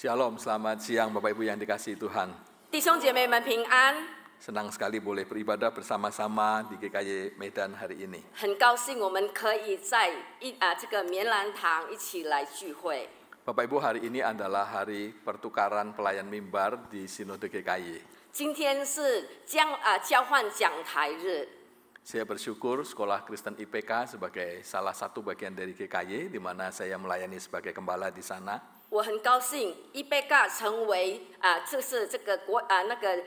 Shalom, selamat siang Bapak Ibu yang dikasihi Tuhan. 弟兄姐妹们平安， Senang sekali boleh beribadah bersama-sama di GKY Medan hari ini. 很高兴我们可以在这个棉兰堂一起来聚会。 Bapak Ibu, hari ini adalah hari pertukaran pelayan mimbar di Sinode GKY. 今天是交换讲台日， Saya bersyukur Sekolah Kristen IPK sebagai salah satu bagian dari GKY, di mana saya melayani sebagai gembala di sana. 我很高兴IPK 成为就是这个那个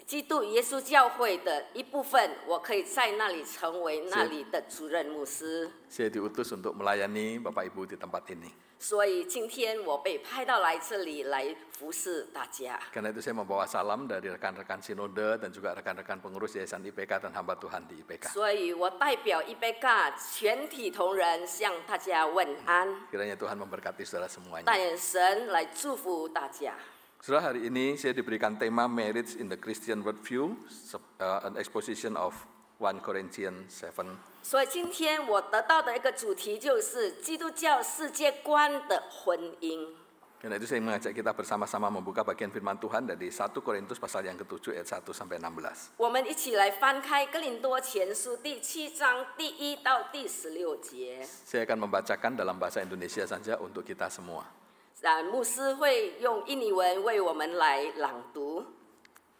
基督耶稣教会的一部分，我可以在那里成为那里的主任牧师。 Saya diutus untuk melayani Bapak Ibu di tempat ini. 所以今天我被派到来这里来服侍大家。 Karena itu saya membawa salam dari rekan-rekan Sinode dan juga rekan-rekan pengurus Yayasan IPK dan hamba Tuhan di IPK. 所以我代表IPK 全体同仁向大家问安， Kiranya Tuhan memberkati saudara semuanya. 但愿神来祝福大家。 Saudara, hari ini saya diberikan tema Marriage in the Christian Worldview, an exposition of 1 Corinthians 7. 所以今天我得到的一个主题就是基督教世界观的婚姻。 Karena itu saya mengajak kita bersama-sama membuka bagian firman Tuhan dari 1 Korintus pasal yang ke-7 ayat 1 sampai 16. 我们一起来翻开哥林多前书第7章第1到第16节。 Saya akan membacakan dalam bahasa Indonesia saja untuk kita semua. 牧师会用印尼文为我们来朗读。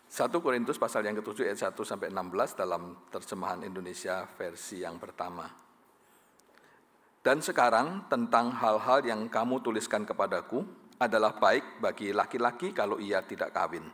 1 Korintus pasal yang ke-7 ayat 1 sampai 16 dalam terjemahan Indonesia versi yang pertama. Dan sekarang tentang hal-hal yang kamu tuliskan kepadaku adalah baik bagi laki-laki kalau ia tidak kawin.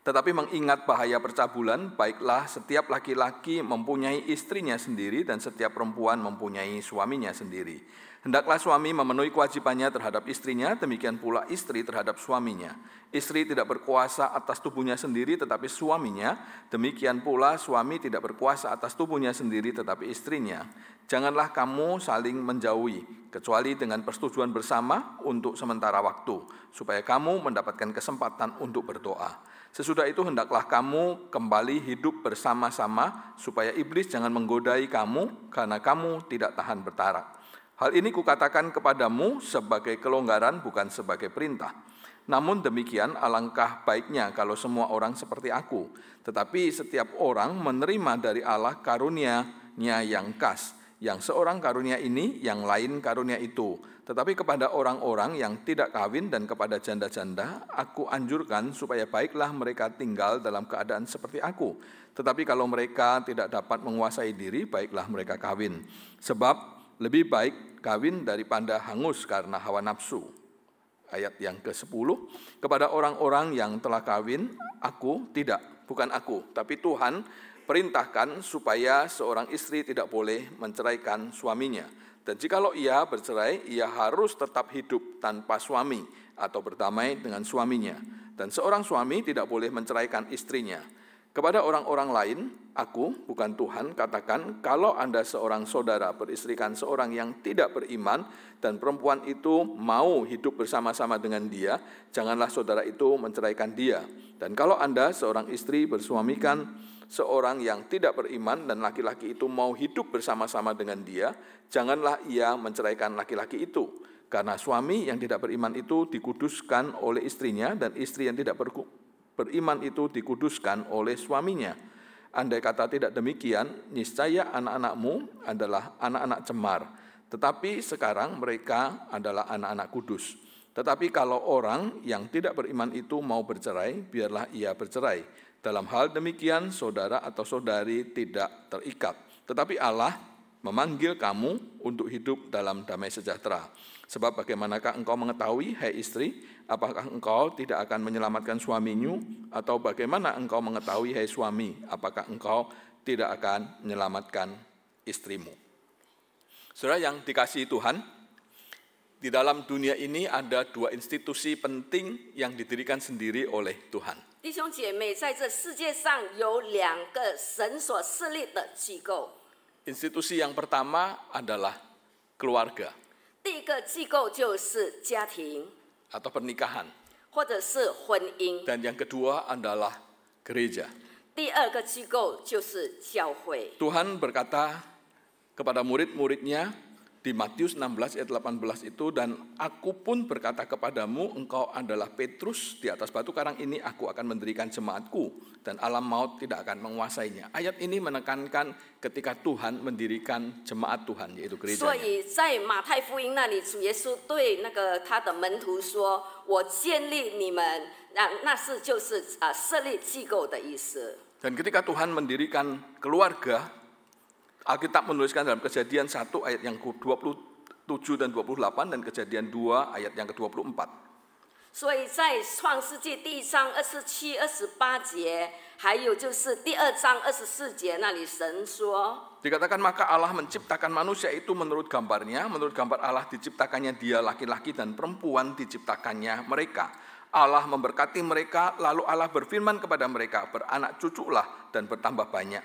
Tetapi mengingat bahaya percabulan, baiklah setiap laki-laki mempunyai istrinya sendiri dan setiap perempuan mempunyai suaminya sendiri. Hendaklah suami memenuhi kewajibannya terhadap istrinya, demikian pula istri terhadap suaminya. Istri tidak berkuasa atas tubuhnya sendiri tetapi suaminya, demikian pula suami tidak berkuasa atas tubuhnya sendiri tetapi istrinya. Janganlah kamu saling menjauhi, kecuali dengan persetujuan bersama untuk sementara waktu, supaya kamu mendapatkan kesempatan untuk berdoa. Sesudah itu hendaklah kamu kembali hidup bersama-sama, supaya iblis jangan menggodai kamu, karena kamu tidak tahan bertarak. Hal ini kukatakan kepadamu sebagai kelonggaran, bukan sebagai perintah. Namun demikian alangkah baiknya kalau semua orang seperti aku. Tetapi setiap orang menerima dari Allah karunia-Nya yang khas. Yang seorang karunia ini, yang lain karunia itu. Tetapi kepada orang-orang yang tidak kawin dan kepada janda-janda, aku anjurkan supaya baiklah mereka tinggal dalam keadaan seperti aku. Tetapi kalau mereka tidak dapat menguasai diri, baiklah mereka kawin. Sebab lebih baik kawin daripada hangus karena hawa nafsu. Ayat yang ke-10, kepada orang-orang yang telah kawin, aku tidak, bukan aku, tapi Tuhan perintahkan supaya seorang istri tidak boleh menceraikan suaminya. Dan jikalau ia bercerai, ia harus tetap hidup tanpa suami atau berdamai dengan suaminya. Dan seorang suami tidak boleh menceraikan istrinya. Kepada orang-orang lain, aku, bukan Tuhan, katakan, kalau Anda seorang saudara beristrikan seorang yang tidak beriman, dan perempuan itu mau hidup bersama-sama dengan dia, janganlah saudara itu menceraikan dia. Dan kalau Anda seorang istri bersuamikan seorang yang tidak beriman, dan laki-laki itu mau hidup bersama-sama dengan dia, janganlah ia menceraikan laki-laki itu. Karena suami yang tidak beriman itu dikuduskan oleh istrinya, dan istri yang tidak beriman itu dikuduskan oleh suaminya. Andai kata tidak demikian, niscaya anak-anakmu adalah anak-anak cemar. Tetapi sekarang mereka adalah anak-anak kudus. Tetapi kalau orang yang tidak beriman itu mau bercerai, biarlah ia bercerai. Dalam hal demikian, saudara atau saudari tidak terikat. Tetapi Allah memanggil kamu untuk hidup dalam damai sejahtera. Sebab bagaimanakah engkau mengetahui, hai istri, apakah engkau tidak akan menyelamatkan suamimu? Atau bagaimana engkau mengetahui, hai suami, apakah engkau tidak akan menyelamatkan istrimu? Saudara yang dikasihi Tuhan, di dalam dunia ini ada dua institusi penting yang didirikan sendiri oleh Tuhan. 弟兄姐妹，在这世界上有2个神所设立的机构。 Institusi yang pertama adalah keluarga 第一个机构就是家庭， atau pernikahan, 或者是婚姻； dan yang kedua adalah gereja. 第二个机构就是教会。 Tuhan berkata kepada murid-muridnya, Di Matius 16 ayat 18 itu, dan aku pun berkata kepadamu, engkau adalah Petrus, di atas batu karang ini aku akan mendirikan jemaatku, dan alam maut tidak akan menguasainya. Ayat ini menekankan ketika Tuhan mendirikan jemaat Tuhan, yaitu 所 gerejanya. 以在马太福音那里，主耶稣对那个他的门徒说：“我建立你们，那是就是设立机构的意思。” Dan ketika Tuhan mendirikan keluarga, Alkitab menuliskan dalam Kejadian 1 ayat yang ke-27 dan 28 dan Kejadian 2 ayat yang ke-24. 所以在创世纪第1章27、28节，还有就是第2章24节那里，神说。 Dikatakan maka Allah menciptakan manusia itu menurut gambarnya, menurut gambar Allah diciptakannya dia laki-laki dan perempuan diciptakannya mereka. Allah memberkati mereka, lalu Allah berfirman kepada mereka, beranak cuculah dan bertambah banyak.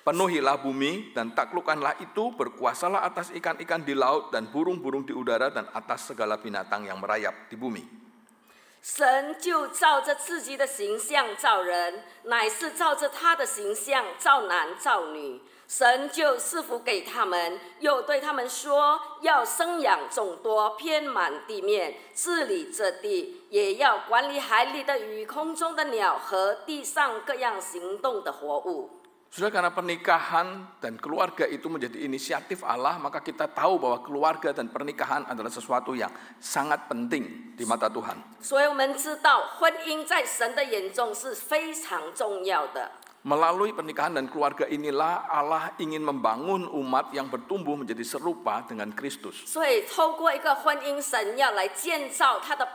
Penuhilah bumi dan taklukkanlah itu, berkuasalah atas ikan-ikan di laut dan burung-burung di udara dan atas segala binatang yang merayap di bumi. 神就照着自己的形象造人，乃是照着他的形象造男造女。神就赐福给他们，又对他们说：要生养众多，遍满地面，治理这地，也要管理海里的鱼、空中的鸟和地上各样行动的活物。 Sudah, karena pernikahan dan keluarga itu menjadi inisiatif Allah, maka kita tahu bahwa keluarga dan pernikahan adalah sesuatu yang sangat penting di mata Tuhan. 所以我们知道，婚姻在神的眼中是非常重要的。 Melalui pernikahan dan keluarga inilah Allah ingin membangun umat yang bertumbuh menjadi serupa dengan Kristus. 所以透过一个婚姻，神要来建造他的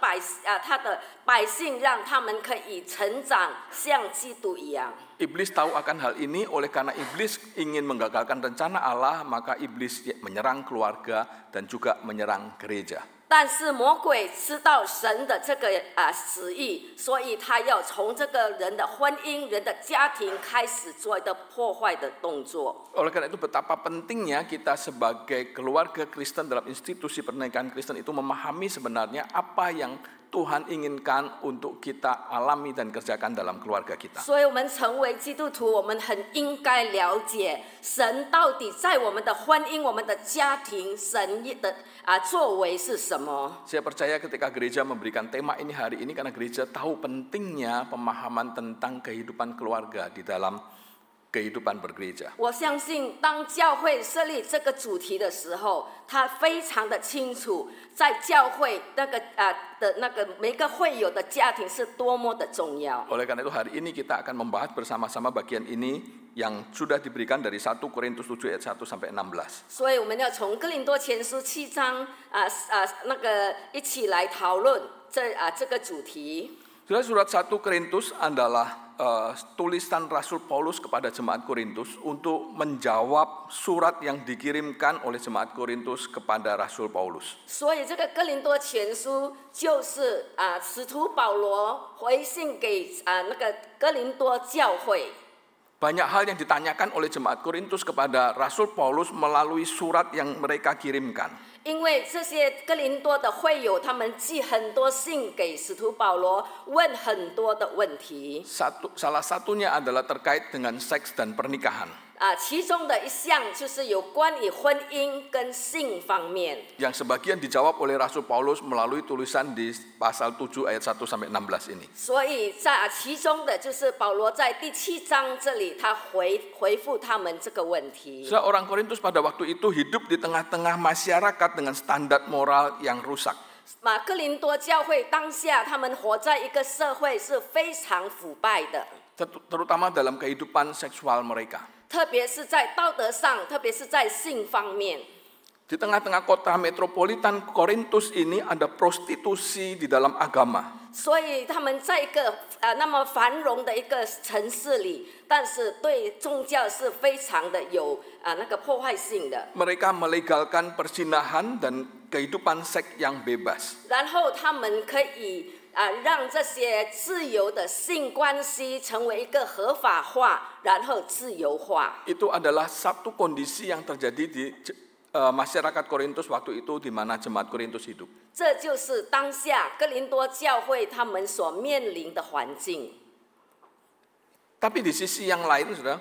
百姓，让他们可以成长，像基督一样。 Iblis tahu akan hal ini, oleh karena iblis ingin menggagalkan rencana Allah, maka iblis menyerang keluarga dan juga menyerang gereja. 但是魔鬼知道神的这个旨意，所以他要从这个人的婚姻、人的家庭开始做一个破坏的动作。 Oleh karena itu betapa pentingnya kita sebagai keluarga Kristen dalam institusi pernikahan Kristen itu memahami sebenarnya apa yang Tuhan inginkan untuk kita alami dan kerjakan dalam keluarga kita. 所以我们成为基督徒，我们很应该了解神到底在我们的婚姻、我们的家庭，神的作为是什么。 Saya percaya ketika gereja memberikan tema ini hari ini karena gereja tahu pentingnya pemahaman tentang kehidupan keluarga di dalam kehidupan bergereja. 我相信，当教会设立这个主题的时候，他非常的清楚，在教会那个每个会友的家庭是多么的重要。 Oleh karena itu hari ini kita akan membahas bersama-sama bagian ini yang sudah diberikan dari 1 Korintus 7 ayat 1 sampai 16. 所以我们要从哥林多前书7章一起来讨论这个主题。 Surat 1 Korintus adalah tulisan Rasul Paulus kepada jemaat Korintus untuk menjawab surat yang dikirimkan oleh jemaat Korintus kepada Rasul Paulus. 所以这个哥林多前书就是使徒保罗回信给那个哥林多教会。 Banyak hal yang ditanyakan oleh jemaat Korintus kepada Rasul Paulus melalui surat yang mereka kirimkan. 因为这些哥林多的会友，他们寄很多信给使徒保罗，问很多的问题。 Salah satunya adalah terkait dengan seks dan pernikahan. 其中的一项就是有关于婚姻跟性方面。 Yang sebagian dijawab oleh Rasul Paulus melalui tulisan di pasal 7 ayat 1 sampai 16 ini. 所以在其中的就是保罗在第7章这里，他回复他们这个问题。 Orang Korintus pada waktu itu hidup di tengah-tengah masyarakat dengan standar moral yang rusak. 哥林多教会当下，他们活在一个社会是非常腐败的， Terutama dalam kehidupan seksual mereka. 特别是在道德上，特别是在性方面。 Di tengah-tengah kota metropolitan Korintus ini ada prostitusi di dalam agama. 所以他们在一个那么繁荣的一个城市里，但是对宗教是非常的有那个破坏性的。 Mereka melegalkan perzinahan dan kehidupan seks yang bebas. 然后他们可以让这些自由的性关系成为一个合法化，然后自由化。 Itu adalah satu kondisi yang terjadi di masyarakat Korintus waktu itu di mana jemaat Korintus hidup. 这就是当下哥林多教会他们所面临的环境。 Tapi di sisi yang lain, saudara,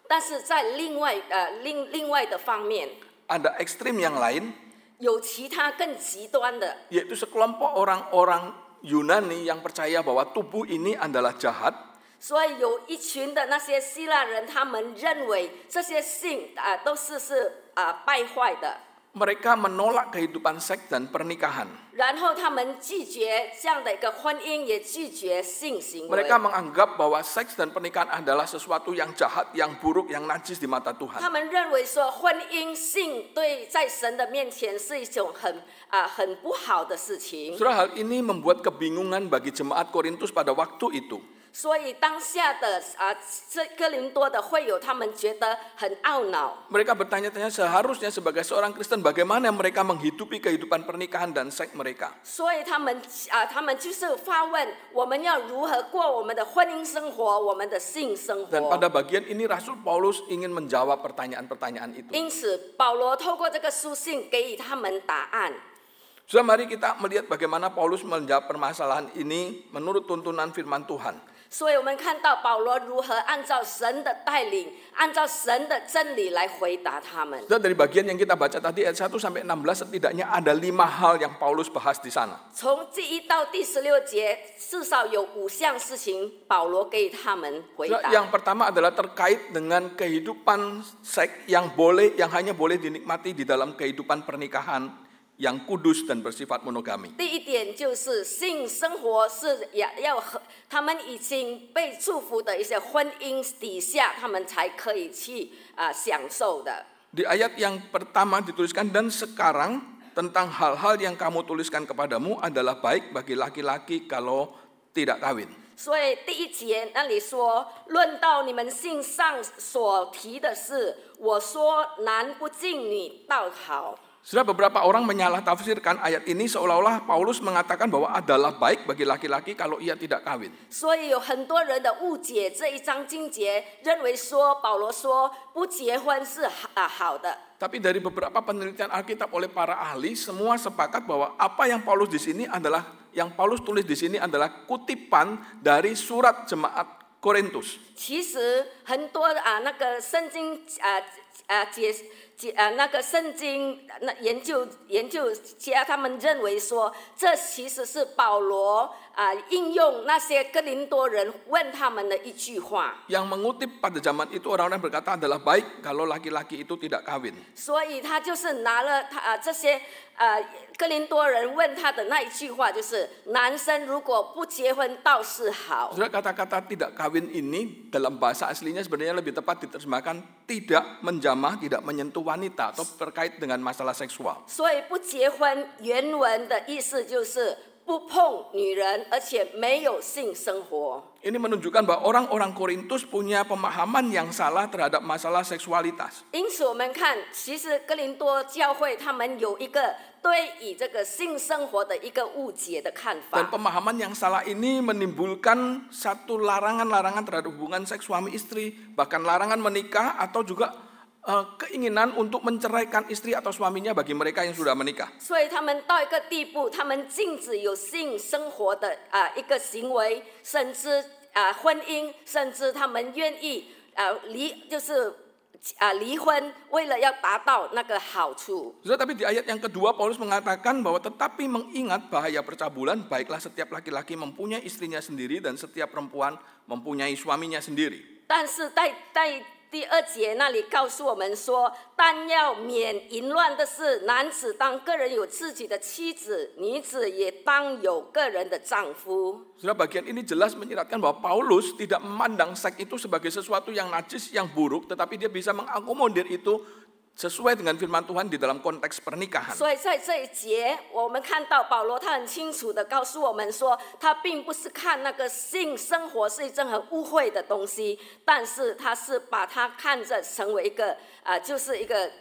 但是在另外的方面， ada ekstrim yang lain, 有其他更极端的， yaitu sekelompok orang-orang Yunani yang percaya bahwa tubuh ini adalah jahat. 所以有一群的那些希腊人，他们认为这些性都是败坏的。 Mereka menolak kehidupan seks dan pernikahan. 然后他们拒绝这样的一个婚姻，也拒绝性行为。 Mereka menganggap bahwa seks dan pernikahan adalah sesuatu yang jahat, yang buruk, yang najis di mata Tuhan. 他们认为说，婚姻性对在神的面前是一种很不好的事情。 Saudara, hal ini membuat kebingungan bagi jemaat Korintus pada waktu itu. 所以当下的这哥林多的会友，他们觉得很懊恼。 Mereka bertanya-tanya seharusnya sebagai seorang Kristen bagaimana mereka menghidupi kehidupan pernikahan dan seks mereka. 所以他们就是发问：我们要如何过我们的婚姻生活，我们的性生 Dan 活？ pada bagian ini Rasul Paulus ingin menjawab pertanyaan-pertanyaan itu. 因此，保罗透过这个书信给予他们答案。 Saudara, mari kita melihat bagaimana Paulus menjawab permasalahan ini menurut tuntunan firman Tuhan. 所以我们看到保罗如何按照神的带领，按照神的真理来回答他们。 Dan dari bagian yang kita baca tadi ayat 1 sampai 16 setidaknya ada 5 hal yang Paulus bahas di sana. 从第1到第16节，至少有5项事情，保罗给他们回答。 Yang pertama adalah terkait dengan kehidupan seks yang hanya boleh dinikmati di dalam kehidupan pernikahan yang kudus dan bersifat monogami. 第一点就是性生活是要和他们已经被祝福的一些婚姻底下，他们才可以去享受的。 Di ayat yang pertama dituliskan, dan sekarang tentang hal-hal yang kamu tuliskan kepadamu adalah baik bagi laki-laki kalau tidak kawin. 所以第1节那里说，论到你们信上所提的事，我说男不敬女倒好。 Sudah beberapa orang menyalah tafsirkan ayat ini seolah-olah Paulus mengatakan bahwa adalah baik bagi laki-laki kalau ia tidak kawin. 所以有很多人的误解这一章经节，认为说保罗说不结婚是好的。 Tapi dari beberapa penelitian Alkitab oleh para ahli, semua sepakat bahwa apa yang Paulus tulis di sini adalah kutipan dari surat jemaat Korintus. 其实很多那个圣经那个圣经研究家他们认为说，这其实是保罗应用那些哥林多人问他们的一句话。 Yang mengutip pada zaman itu orang-orang berkata adalah baik kalau laki-laki itu tidak kawin. 所以他就是拿了这些哥林多人问他的那一句话，就是男生如果不结婚倒是好。 Saudara, kata-kata tidak kawin ini dalam bahasa aslinya sebenarnya lebih tepat diterjemahkan tidak menjamah, tidak menyentuh wanita atau terkait dengan masalah seksual. 所以不结婚原文的意思就是不碰女人，而且没有性生活。 Ini menunjukkan bahwa orang-orang Korintus punya pemahaman yang salah terhadap masalah seksualitas. 因此我们看，其实哥林多教会他们有一个对于这个性生活的一个误解的看 Dan 法。 pemahaman yang salah ini menimbulkan satu larangan-larangan terhadap hubungan seks suami istri, bahkan larangan menikah atau juga keinginan untuk menceraikan istri atau suaminya bagi mereka yang sudah menikah. 所以他们到一个地步，他们禁止有性生活的一个行为，甚至婚姻，甚至他们愿意离婚，为了要达到那个好处。 Tapi di ayat yang kedua Paulus mengatakan bahwa tetapi mengingat bahaya percabulan, baiklah setiap laki-laki mempunyai istrinya sendiri dan setiap perempuan mempunyai suaminya sendiri. 但是在第2节那里告诉我们说，但要免淫乱的事，男子当个人有自己的妻子，女子也当有个人的丈夫。 Sudah bagian ini jelas menyiratkan bahwa Paulus tidak memandang seks itu sebagai sesuatu yang najis, yang buruk, tetapi dia bisa mengakomodir itu sesuai dengan firman Tuhan di dalam konteks pernikahan. 所以在这一节，我们看到保罗他很清楚的告诉我们说，他并不是看那个性生活是一件很污秽的东西，但是他是把它看着成为一个就是一个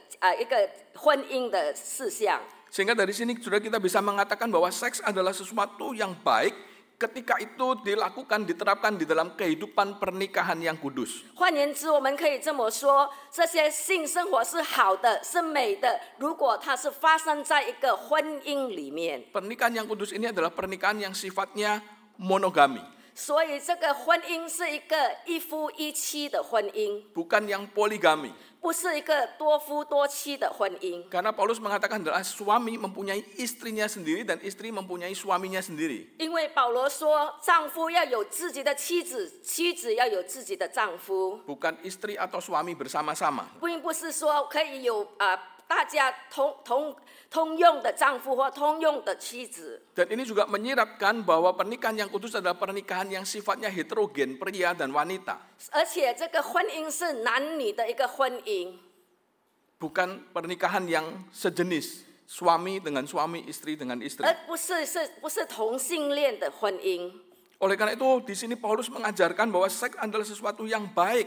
婚姻的事项。 Sehingga dari sini sudah kita bisa mengatakan bahwa seks adalah sesuatu yang baik ketika itu dilakukan, diterapkan di dalam kehidupan pernikahan yang kudus. 换言之，我们可以这么说，这些性生活是好的，是美的。如果它是发生在一个婚姻里面， Pernikahan yang kudus ini adalah pernikahan yang sifatnya monogami. 所以这个婚姻是一个一夫一妻的婚姻， bukan yang poligami. 不是一个多夫多妻的婚姻。 Karena Paulus mengatakan adalah suami mempunyai istrinya sendiri dan istri mempunyai suaminya sendiri. 因为保罗说，丈夫要有自己的妻子，妻子要有自己的丈夫， Bukan istri atau suami bersama-sama. 并不是说可以有大家通用的丈夫或通用的妻子。 Dan ini juga menyiratkan bahwa pernikahan yang kudus adalah pernikahan yang sifatnya heterogen, pria dan wanita. 而且这个婚姻是男女的一个婚姻， Bukan pernikahan yang sejenis, suami dengan suami, istri dengan istri. 而不是同性恋的婚姻。 Oleh karena itu, di sini Paulus mengajarkan bahwa seks adalah sesuatu yang baik.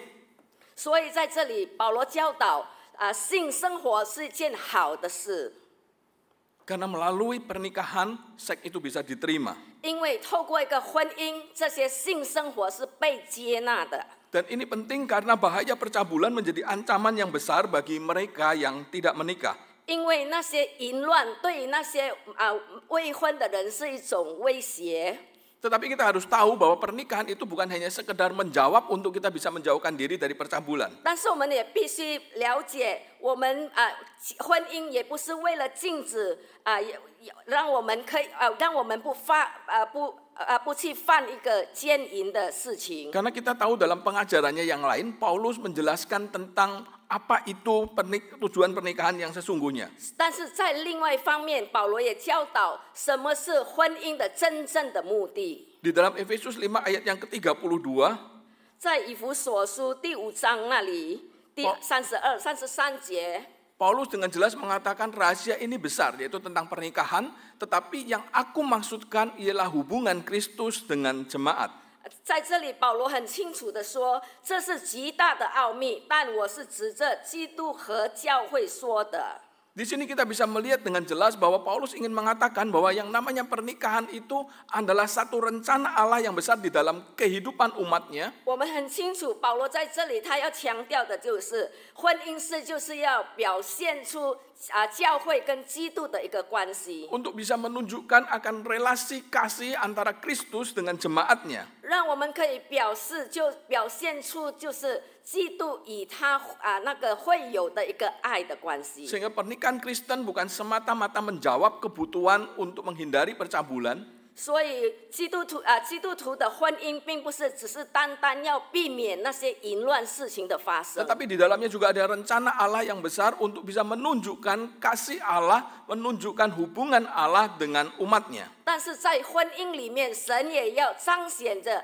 所以在这里，保罗教导性生活是一件好的事， Karena melalui pernikahan, seks itu bisa diterima. 因为透过一个婚姻，这些性生活是被接纳的。 Dan ini penting karena bahaya percabulan menjadi ancaman yang besar bagi mereka yang tidak menikah. 因为那些淫乱对于那些未婚的人是一种威胁。 Tetapi kita harus tahu bahwa pernikahan itu bukan hanya sekedar menjawab untuk kita bisa menjauhkan diri dari percabulan. 但是我们也必须了解，我们婚姻也不是为了禁止让我们可以让我们不去犯一个奸淫的事情。 Karena kita tahu dalam pengajarannya yang lain, Paulus menjelaskan tentang apa itu tujuan pernikahan yang sesungguhnya. 但是在另外一方面，保罗也教导什么是婚姻的真正的目的。 Di dalam Efesus 5 ayat yang ke-32, 在以弗所书第5章那里，第32、33节。 Paulus dengan jelas mengatakan rahasia ini besar, yaitu tentang pernikahan, tetapi yang aku maksudkan ialah hubungan Kristus dengan jemaat. 在这里，保罗很清楚地说，这是极大的奥秘，但我是指着基督和教会说的。 Di sini kita bisa melihat dengan jelas bahwa Paulus ingin mengatakan bahwa yang namanya pernikahan itu adalah satu rencana Allah yang besar di dalam kehidupan umatnya. 我们很清楚，保罗在这里他要强调的就是婚姻就是要表现出教会跟基督的一个关系， Untuk bisa menunjukkan akan relasi kasih antara Kristus dengan jemaatnya. 让我们可以表现出就是基督与他那个会有的一个爱的关系。 Sehingga pernikahan Kristen bukan semata-mata menjawab kebutuhan untuk menghindari percabulan. 所以基督徒的婚姻并不是只是单单要避免那些淫乱事情的发生， Tetapi di dalamnya juga ada rencana Allah yang besar untuk bisa menunjukkan kasih Allah, menunjukkan hubungan Allah dengan umatnya. 但是在婚姻里面，神也要彰显着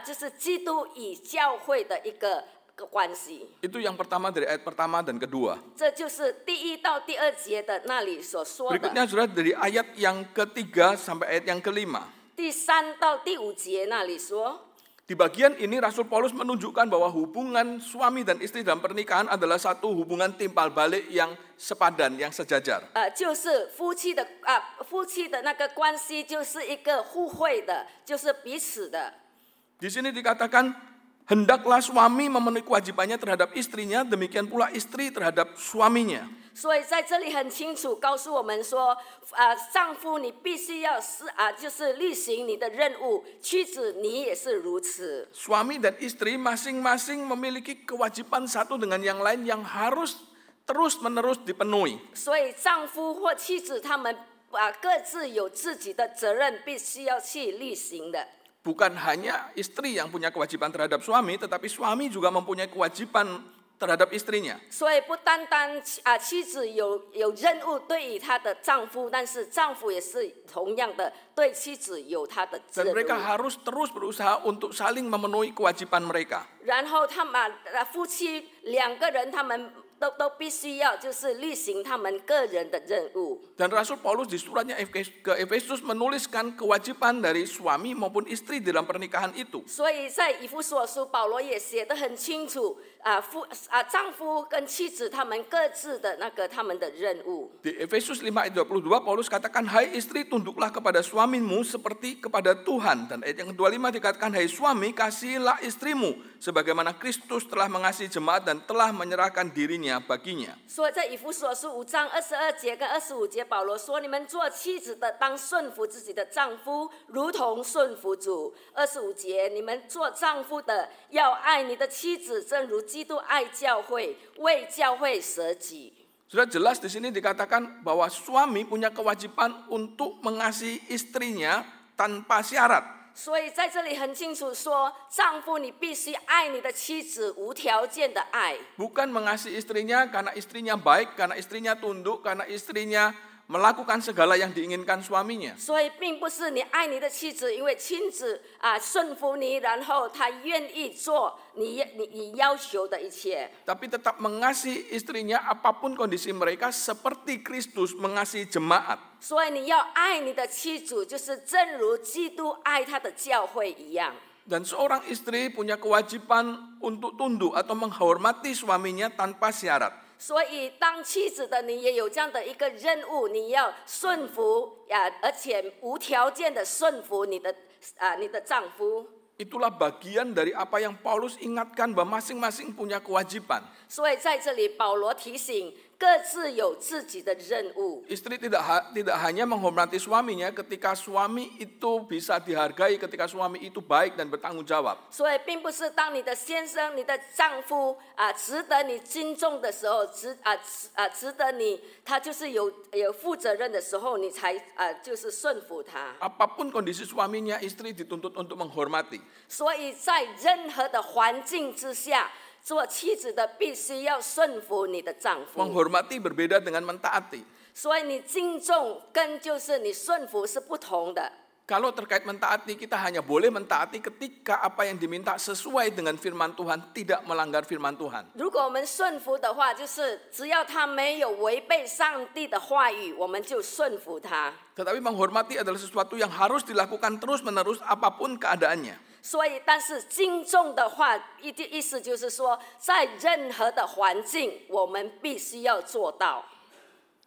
就是基督与教会的一个关系。 Itu yang pertama dari ayat pertama dan kedua. 这就是第1到第2节的那里所说的。 Berikutnya saudara dari ayat yang ketiga sampai ayat yang kelima. 第3到第5节那里说， Di bagian ini Rasul Paulus menunjukkan bahwa hubungan suami dan istri dalam pernikahan adalah satu hubungan timpal balik yang sepadan, yang sejajar. 就是夫妻的那个关系，就是一个互惠的，就是彼此的。 Di sini dikatakan hendaklah suami memenuhi kewajibannya terhadap istrinya, demikian pula istri terhadap suaminya. 所以在这里很清楚告诉我们说，丈夫你必须要就是履行你的任务，妻子你也是如此。 Suami dan istri masing-masing memiliki kewajiban satu dengan yang lain yang harus terus-menerus dipenuhi. 所以丈夫或妻子他们各自有自己的责任，必须要去履行的。 Bukan hanya istri yang punya kewajiban terhadap suami, tetapi suami juga mempunyai kewajiban terhadap istrinya. 所以不单单妻子有任务对于她的丈夫，但是丈夫也是同样的对妻子有他的责 Dan 任。 mereka harus terus berusaha untuk saling memenuhi kewajiban mereka. 然后他们夫妻2个人，他们都必须要就是履行他们个人的任务。 Dan Rasul Paulus di suratnya ke Efesus menuliskan kewajiban dari suami maupun istri dalam pernikahan itu. 所以在以弗所书，保罗也写得很清楚丈夫跟妻子他们各自的他们的任务。 Di Efesus 5 ayat 22 Paulus katakan, hai istri tunduklah kepada suamimu seperti kepada Tuhan. Dan ayat yang ke-25 dikatakan, hai suami kasihilah istrimu sebagaimana Kristus telah mengasihi jemaat dan telah menyerahkan dirinya baginya. 所以在以弗所书5章22节跟25节，保罗说：“你们做妻子的，当顺服自己的丈夫，如同顺服主。”25节，你们做丈夫的，要爱你的妻子，正如基督爱教会，为教会舍己。 Sudah jelas di sini dikatakan bahwa suami punya kewajiban untuk mengasihi istrinya tanpa syarat. 所以在这里很清楚说，丈夫你必须爱你的妻子，无条件的爱。 Bukan mengasihi istrinya karena istrinya baik, karena istrinya tunduk, karena istrinya melakukan segala yang diinginkan suaminya. 所以并不是你爱你的妻子，因为妻子顺服你，然后她愿意做你要求的一切。 Tapi tetap mengasihi istrinya apapun kondisi mereka seperti Kristus mengasihi jemaat. 所以你要爱你的妻子，就是正如基督爱他的教会一样。 Dan seorang istri punya kewajiban untuk tunduk atau menghormati suaminya tanpa syarat. 所以当妻子的你也有这样的一个任务，你要顺服而且无条件的顺服你的丈夫。 Itulah bagian dari apa yang Paulus ingatkan bahwa masing-masing punya kewajiban. 所以在这里保罗提醒，各自有自己的任务。 Istri tidak hanya menghormati suaminya ketika suami itu bisa dihargai, ketika suami itu baik dan bertanggung jawab. 所以并不是当你的先生、你的丈夫值得你尊重的时候，值得你他就是有负责任的时候，你才就是顺服他。 Apapun kondisi suaminya, istri dituntut untuk menghormati. 所以在任何的环境之下，做妻子的必须要顺服你的丈夫。 Menghormati berbeda dengan mentaati. 所以你敬重跟就是你顺服是不同的。 Kalau terkait mentaati, kita hanya boleh mentaati ketika apa yang diminta sesuai dengan firman Tuhan, tidak melanggar firman Tuhan. 如果我们顺服的话，就是只要他没有违背上帝的话语，我们就顺服他。 Tetapi menghormati adalah sesuatu yang harus dilakukan terus-menerus apapun keadaannya. 所以，但是敬重的话，意思就是说，在任何的环境，我们必须要做到。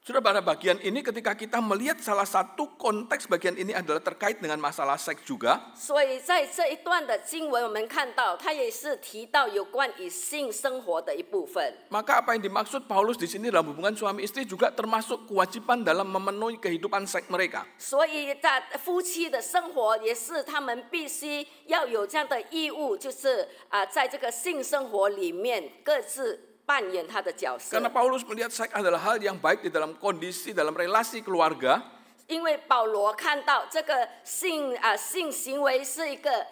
Sudah pada bagian ini ketika kita melihat salah satu konteks bagian ini adalah terkait dengan masalah seks juga. 所以在这一段的经文，我们看到，它也是提到有关于性生活的一部分。 Maka apa yang dimaksud Paulus di sini dalam hubungan suami istri juga termasuk kewajiban dalam memenuhi kehidupan seks mereka. 所以在夫妻的生活也是他们必须要有这样的义务，就是在这个性生活里面各自扮演他的角色。 Karena Paulus melihat seks adalah hal yang baik di dalam kondisi, dalam relasi keluarga. 因为保罗看到这个性行为是一个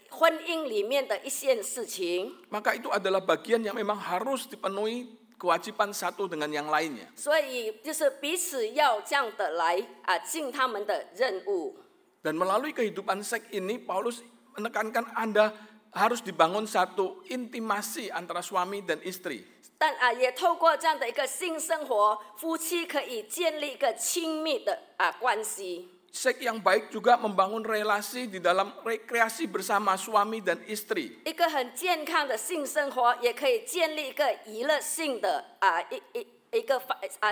婚姻里面的一件事情， Maka itu adalah bagian yang memang harus dipenuhi kewajiban satu dengan yang lainnya. 所以就是彼此要这样的来尽他们的任务。 Dan melalui kehidupan seks ini Paulus menekankan Anda harus dibangun satu intimasi antara suami dan istri. 但也透过这样的一个性生活，夫妻可以建立一个亲密的关系。 Seks yang baik juga membangun relasi di dalam rekreasi bersama suami dan istri. 一个很健康的性生活，也可以建立一个娱乐性的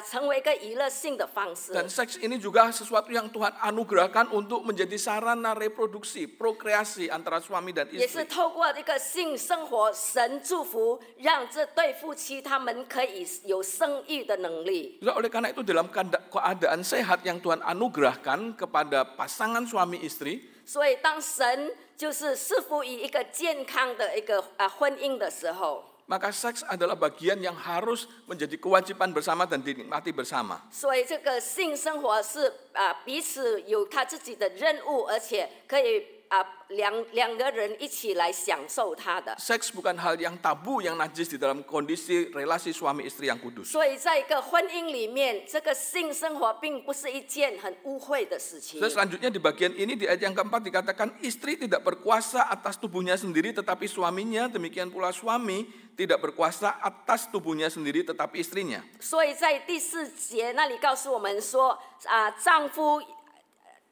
成为一个娱乐性的方式。 Dan seks ini juga sesuatu yang Tuhan anugerahkan untuk menjadi sarana reproduksi, prokreasi antara suami dan 也是 istri. 透过这个性生活，神祝福，让这对夫妻他们可以有生育的能力。 Oleh karena itu dalam keadaan sehat yang Tuhan anugerahkan kepada pasangan suami istri, 所以当神就是赐福于一个健康的一个婚姻的时候， maka seks adalah bagian yang harus menjadi kewajiban bersama dan dinikmati bersama. 所以这个性生活是彼此有他自己的任务，而且可以两个人一起来享受它的。 Seks bukan hal yang tabu, yang najis di dalam kondisi relasi suami istri yang kudus. 所以在一个婚姻里面，这个性生活并不是一件很污秽的事情。 Selanjutnya di bagian ini di ayat yang keempat dikatakan istri tidak berkuasa atas tubuhnya sendiri tetapi suaminya, demikian pula suami tidak berkuasa atas tubuhnya sendiri tetapi istrinya. 所以在第4节那里告诉我们说，丈夫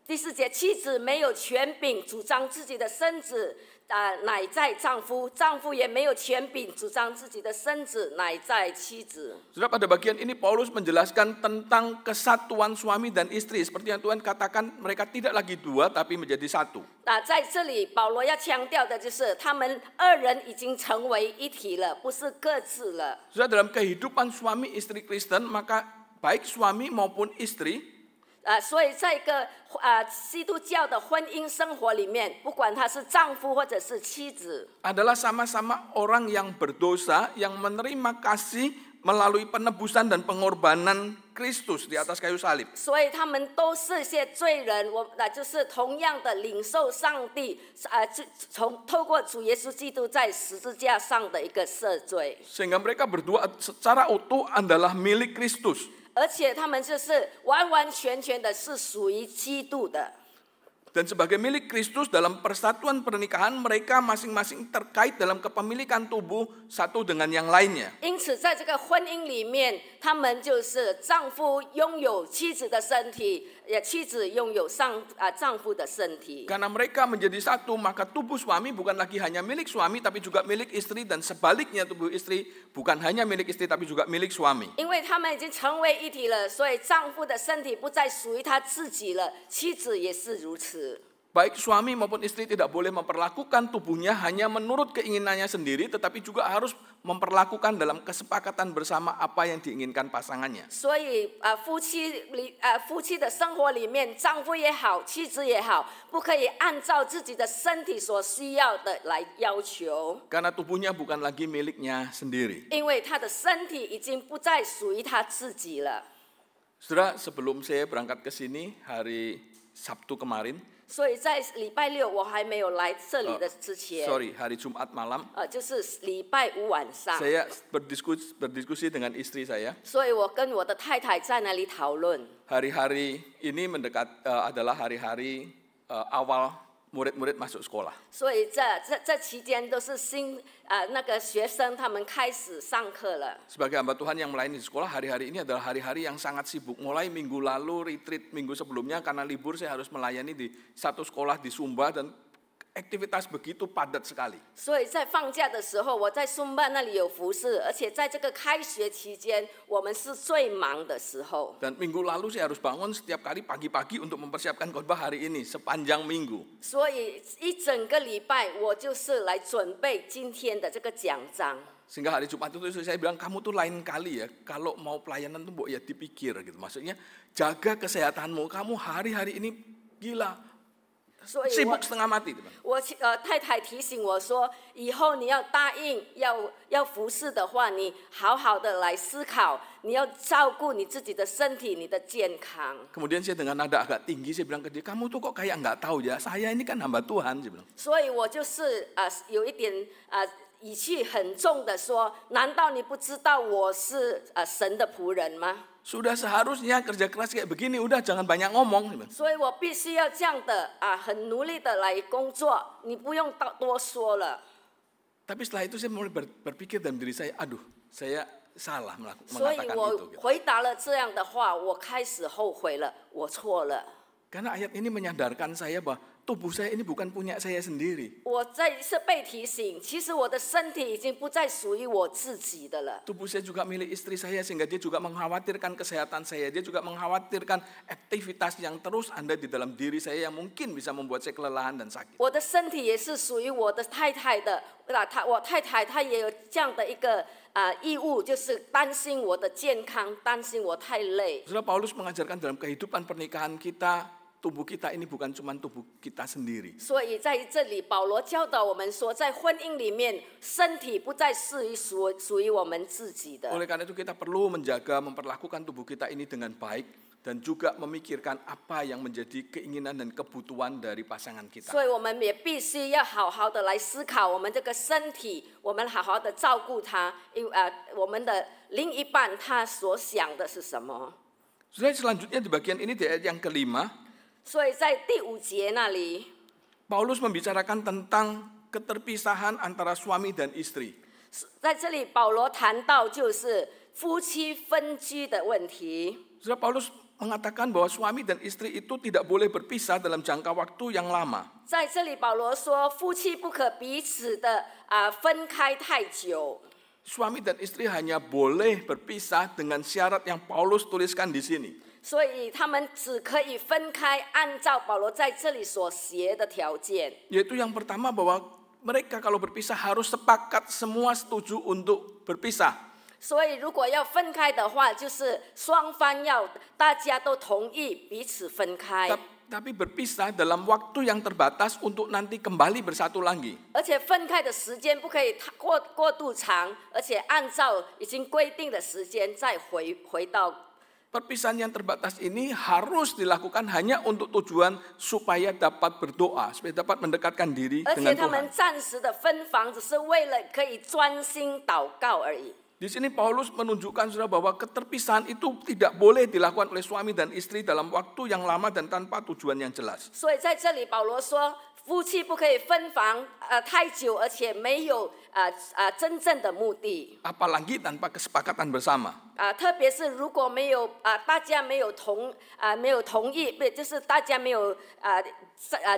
第4节，妻子没有权柄主张自己的身子，乃在丈夫；丈夫也没有权柄主张自己的身子，乃在妻子。 Saudara, pada bagian ini Paulus menjelaskan tentang kesatuan suami dan istri. Seperti yang Tuhan katakan, mereka tidak lagi dua tapi menjadi satu. 在这里保罗要强调的就是他们2人已经成为一体了，不是各自了。 Saudara, dalam kehidupan suami istri Kristen, maka baik suami maupun istri 所以在一个基督教的婚姻生活里面，不管他是丈夫或者是妻子， adalah sama-sama orang yang berdosa yang menerima kasih melalui penebusan dan pengorbanan Kristus di atas kayu salib. 所以他们都是一些罪人，就是同样的领受上帝透过主耶稣基督在十字架上的一个赦罪。 Sehingga mereka berdua secara utuh adalah milik Kristus. 而且他们就是完完全全的是属于基督的。 Dan sebagai milik Kristus dalam persatuan pernikahan mereka masing-masing terkait dalam kepemilikan tubuh satu dengan yang lainnya. 因此在这个婚姻里面，他们就是丈夫拥有妻子的身体，妻子拥有丈夫的身体。 Karena mereka menjadi satu, maka tubuh suami bukan lagi hanya milik suami tapi juga milik istri, dan sebaliknya tubuh istri bukan hanya milik istri tapi juga milik suami. 因为他们已经成为一体了，所以丈夫的身体不再属于他自己了，妻子也是如此。 Baik suami maupun istri tidak boleh memperlakukan tubuhnya hanya menurut keinginannya sendiri, tetapi juga harus memperlakukan dalam kesepakatan bersama apa yang diinginkan pasangannya. 所以夫妻的生活里面，丈夫也好，妻子也好，不可以按照自己的身体所需要的来要求。 Karena tubuhnya bukan lagi miliknya sendiri. 因为他的身体已经不再属于他自己了。 Saudara, sebelum saya berangkat ke sini hari Sabtu kemarin, 所以在礼拜6我还没有来这里的之前， hari Jumat malam, 就是礼拜5晚上， saya berdiskusi dengan istri saya. 所以我跟我的太太在那里讨论。 Hari-hari ini adalah hari-hari awal murid-murid masuk sekolah. 所以这期间都是那个学生他们开始上课了。 Sebagai hamba Tuhan yang melayani di sekolah, hari-hari ini adalah hari-hari yang sangat sibuk. Mulai minggu lalu, retreat minggu sebelumnya, karena libur saya harus melayani di satu sekolah di Sumba, dan aktivitas begitu padat sekali. 所以在放假的时候，我在松办那里有服侍，而且在这个开学期间，我们是最忙的时候。 Dan minggu lalu saya harus bangun setiap kali pagi-pagi untuk mempersiapkan khotbah hari ini sepanjang minggu. 所以一整个礼拜，我就是来准备今天的这个讲章。 Sehingga hari Jumat itu saya bilang, kamu tuh lain kali ya, kalau mau pelayanan tuh ya dipikir gitu. Maksudnya jaga kesehatanmu, kamu hari-hari ini gila, sibuk setengah mati. 我太太提醒我说，以后你要答应要服侍的话，你好好的来思考，你要照顾你自己的身体，你的健康。 Kemudian saya dengan nada agak tinggi saya bilang ke dia, kamu tuh kok kayak nggak tahu ya, saya ini kan hamba Tuhan, saya bilang. 所以我就是有一点语气很重的说，难道你不知道我是神的仆人吗？ Sudah seharusnya kerja keras kayak begini, udah jangan banyak ngomong. 所以我必须要这样的很努力的来工作，你不用多说了。 Tapi setelah itu saya mulai berpikir dalam diri saya, aduh, saya salah 所以 mengatakan 我 itu. 回答了这样的话，我开始后悔了，我错了。 Karena ayat ini menyadarkan saya bahwa tubuh saya ini bukan punya saya sendiri. 我是被提醒，其实我的身体已经不再属于我自己的了。 Tubuh saya juga milik istri saya, sehingga dia juga mengkhawatirkan kesehatan saya. Dia juga mengkhawatirkan aktivitas yang terus ada di dalam diri saya yang mungkin bisa membuat saya kelelahan dan sakit. 我的身体也是属于我的太太的，我太太她也有这样的一个义务，就是担心我的健康，担心我太累。 Saudara, Paulus mengajarkan dalam kehidupan pernikahan kita, tubuh kita ini bukan cuma tubuh kita sendiri. 所以在这里，保罗教导我们说，在婚姻里面，身体不再是属于我们自己的。 Oleh karena itu kita perlu menjaga, memperlakukan tubuh kita ini dengan baik, dan juga memikirkan apa yang menjadi keinginan dan kebutuhan dari pasangan kita. 所以我们也必须要好好的来思考我们这个身体，我们好好的照顾它，我们的另一半他所想的是什么？ Saudara, selanjutnya di bagian ini di ayat yang kelima, 所以在第5节那里， Paulus membicarakan tentang keterpisahan antara suami dan istri. 在这里保罗谈到就是夫妻分居的问题。 Saudara, Paulus mengatakan bahwa suami dan istri itu tidak boleh berpisah dalam jangka waktu yang lama. 在这里，保罗说，夫妻不可彼此的分开太久。 Suami dan istri hanya boleh berpisah dengan syarat yang Paulus tuliskan di sini. 所以他们只可以分开，按照保罗在这里所写的条件。 Yaitu yang pertama bahwa mereka kalau berpisah harus sepakat semua setuju untuk berpisah. 所以如果要分开的话，就是双方要大家都同意彼此分开。 Tapi berpisah dalam waktu yang terbatas untuk nanti kembali bersatu lagi. 而且分开的时间不可以过度长，而且按照已经规定的时间再回到。 Perpisahan yang terbatas ini harus dilakukan hanya untuk tujuan supaya dapat berdoa, supaya dapat mendekatkan diri 而 dengan 且他 Tuhan. 们暂时的分房只是为了可以专心祷告而已。 Di sini Paulus menunjukkan saudara bahwa keterpisahan itu tidak boleh dilakukan oleh suami dan istri dalam waktu yang lama dan tanpa tujuan yang jelas. 所以在这里，保罗说，夫妻不可以分房太久，而且没有真正的目的。 Apalagi tanpa kesepakatan bersama. 特别是如果没有大家没有同意，不就是大家没有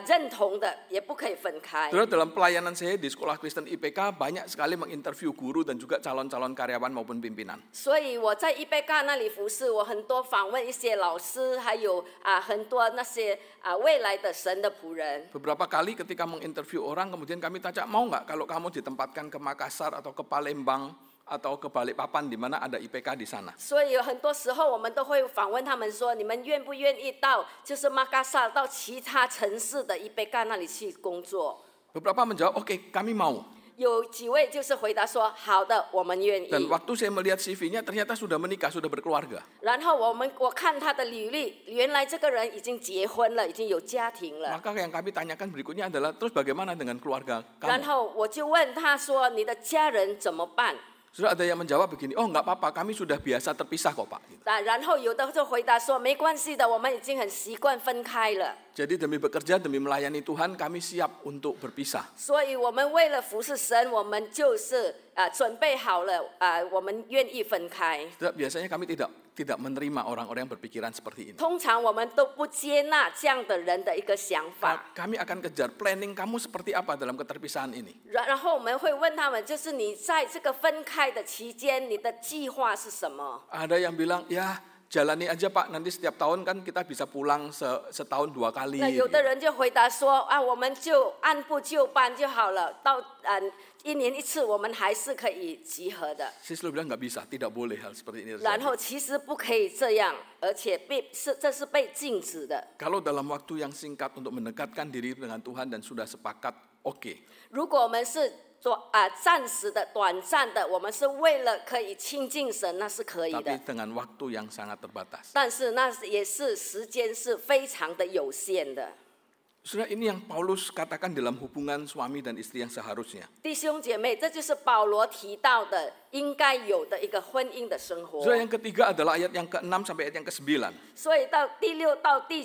认同的，也不可以分开。 Saudara, dalam pelayanan saya di Sekolah Kristen IPK banyak sekali menginterview guru dan juga calon-calon karyawan maupun pimpinan. 所以我在IPK那里服侍，我很多访问一些老师，还有很多那些未来的神的仆人。 Beberapa kali ketika menginterview orang, kemudian kami tanya, mau nggak kalau kamu ditempatkan ke Makassar atau ke Palembang atau ke Balikpapan di mana ada IPK di sana. 所以有很多时候我们都会访问他们说，你们愿不愿意到就是马卡萨到其他城市的IPK那里去工作？ Beberapa menjawab, oke, kami mau. 有几位就是回答说，好的，我们愿意。 Dan waktu saya melihat CV-nya ternyata sudah menikah, sudah berkeluarga. 然后我看他的履历，原来这个人已经结婚了，已经有家庭了。 Maka yang kami tanyakan berikutnya adalah, terus bagaimana dengan keluarga 然 kamu? 后我就问他说，你的家人怎么办？ Sudah ada yang menjawab begini, oh nggak apa-apa, kami sudah biasa terpisah kok Pak. Gitu. 然后有的就回答说，没关系的，我们已经很习惯分开了。 Jadi demi bekerja, demi melayani Tuhan, kami siap untuk berpisah. 所以我们为了服侍神，我们就是准备好了，我们愿意分开。 Biasanya kami tidak menerima orang-orang yang berpikiran seperti ini. 通常我们都不接纳这样的人的一个想法， Kami akan kejar planning kamu seperti apa dalam keterpisahan ini. 然后我们会问他们，就是你在这个分开的期间，你的计划是什么？ Ada yang bilang, ya jalani aja Pak, nanti setiap tahun kan kita bisa pulang setahun 2 kali. 那有的人就回答说我们就按部就班就好了，到1年1次，我们还是可以集合的。 Saya selalu bilang nggak bisa, tidak boleh hal seperti ini 然 terjadi. 后其实不可以这样，而且这是被禁止的。 Kalau dalam waktu yang singkat untuk mendekatkan diri dengan Tuhan dan sudah sepakat, oke. 如果我们是暂时的、短暂的，我们是为了可以亲近神，那是可以 Tapi 的。 dengan waktu yang sangat terbatas. 但是那也是时间是非常的有限的。 Saudara, ini yang Paulus katakan dalam hubungan suami dan istri yang seharusnya. 弟兄姐妹，这就是保罗提到的应该有的一个婚姻的生活。 Saudara, yang ketiga adalah ayat yang ke-6 sampai ayat yang ke-9. 所以到第6到第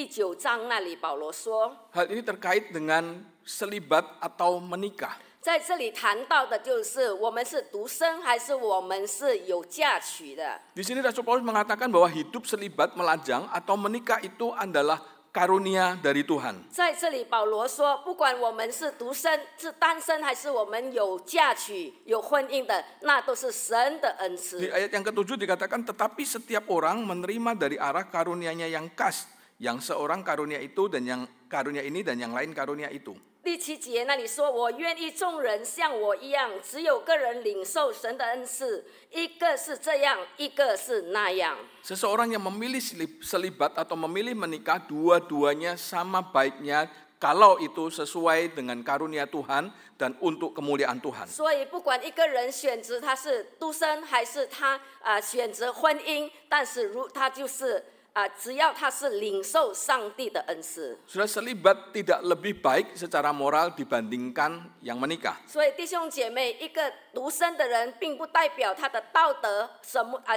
9章那里，保罗说， Hal ini terkait dengan selibat atau menikah. 在这里谈到的就是我们是独生还是我们是有嫁娶的。 Di sini Rasul Paulus mengatakan bahwa hidup selibat melajang atau menikah itu adalah karunia dari Tuhan. 在这里，保罗说，不管我们是独生、是单身，还是我们有嫁娶、有婚姻的，那都是神的恩 Di 赐。 ayat yang ke-7 dikatakan, tetapi setiap orang menerima dari arah karunianya yang khas, yang seorang karunia itu dan yang karunia ini dan yang lain karunia itu. 第7节那里说，我愿意众人像我一样，只有个人领受神的恩赐，一个是这样，一个是那样。 Seseorang yang memilih selibat atau memilih menikah, dua-duanya sama baiknya kalau itu sesuai dengan karunia Tuhan dan untuk kemuliaan Tuhan. 所以不管一个人选择他是独生，还是他选择婚姻，但是他就是只要他是领受上帝的恩赐。 Saudara, selibat tidak lebih baik secara moral dibandingkan yang menikah. 所以弟兄姐妹，一个独身的人，并不代表他的道德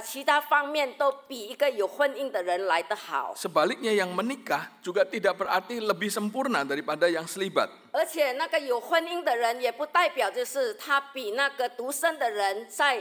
其他方面都比一个有婚姻的人来得好。 Sebaliknya yang menikah juga tidak berarti lebih sempurna daripada yang selibat. 而且那个有婚姻的人，也不代表就是他比那个独身的人在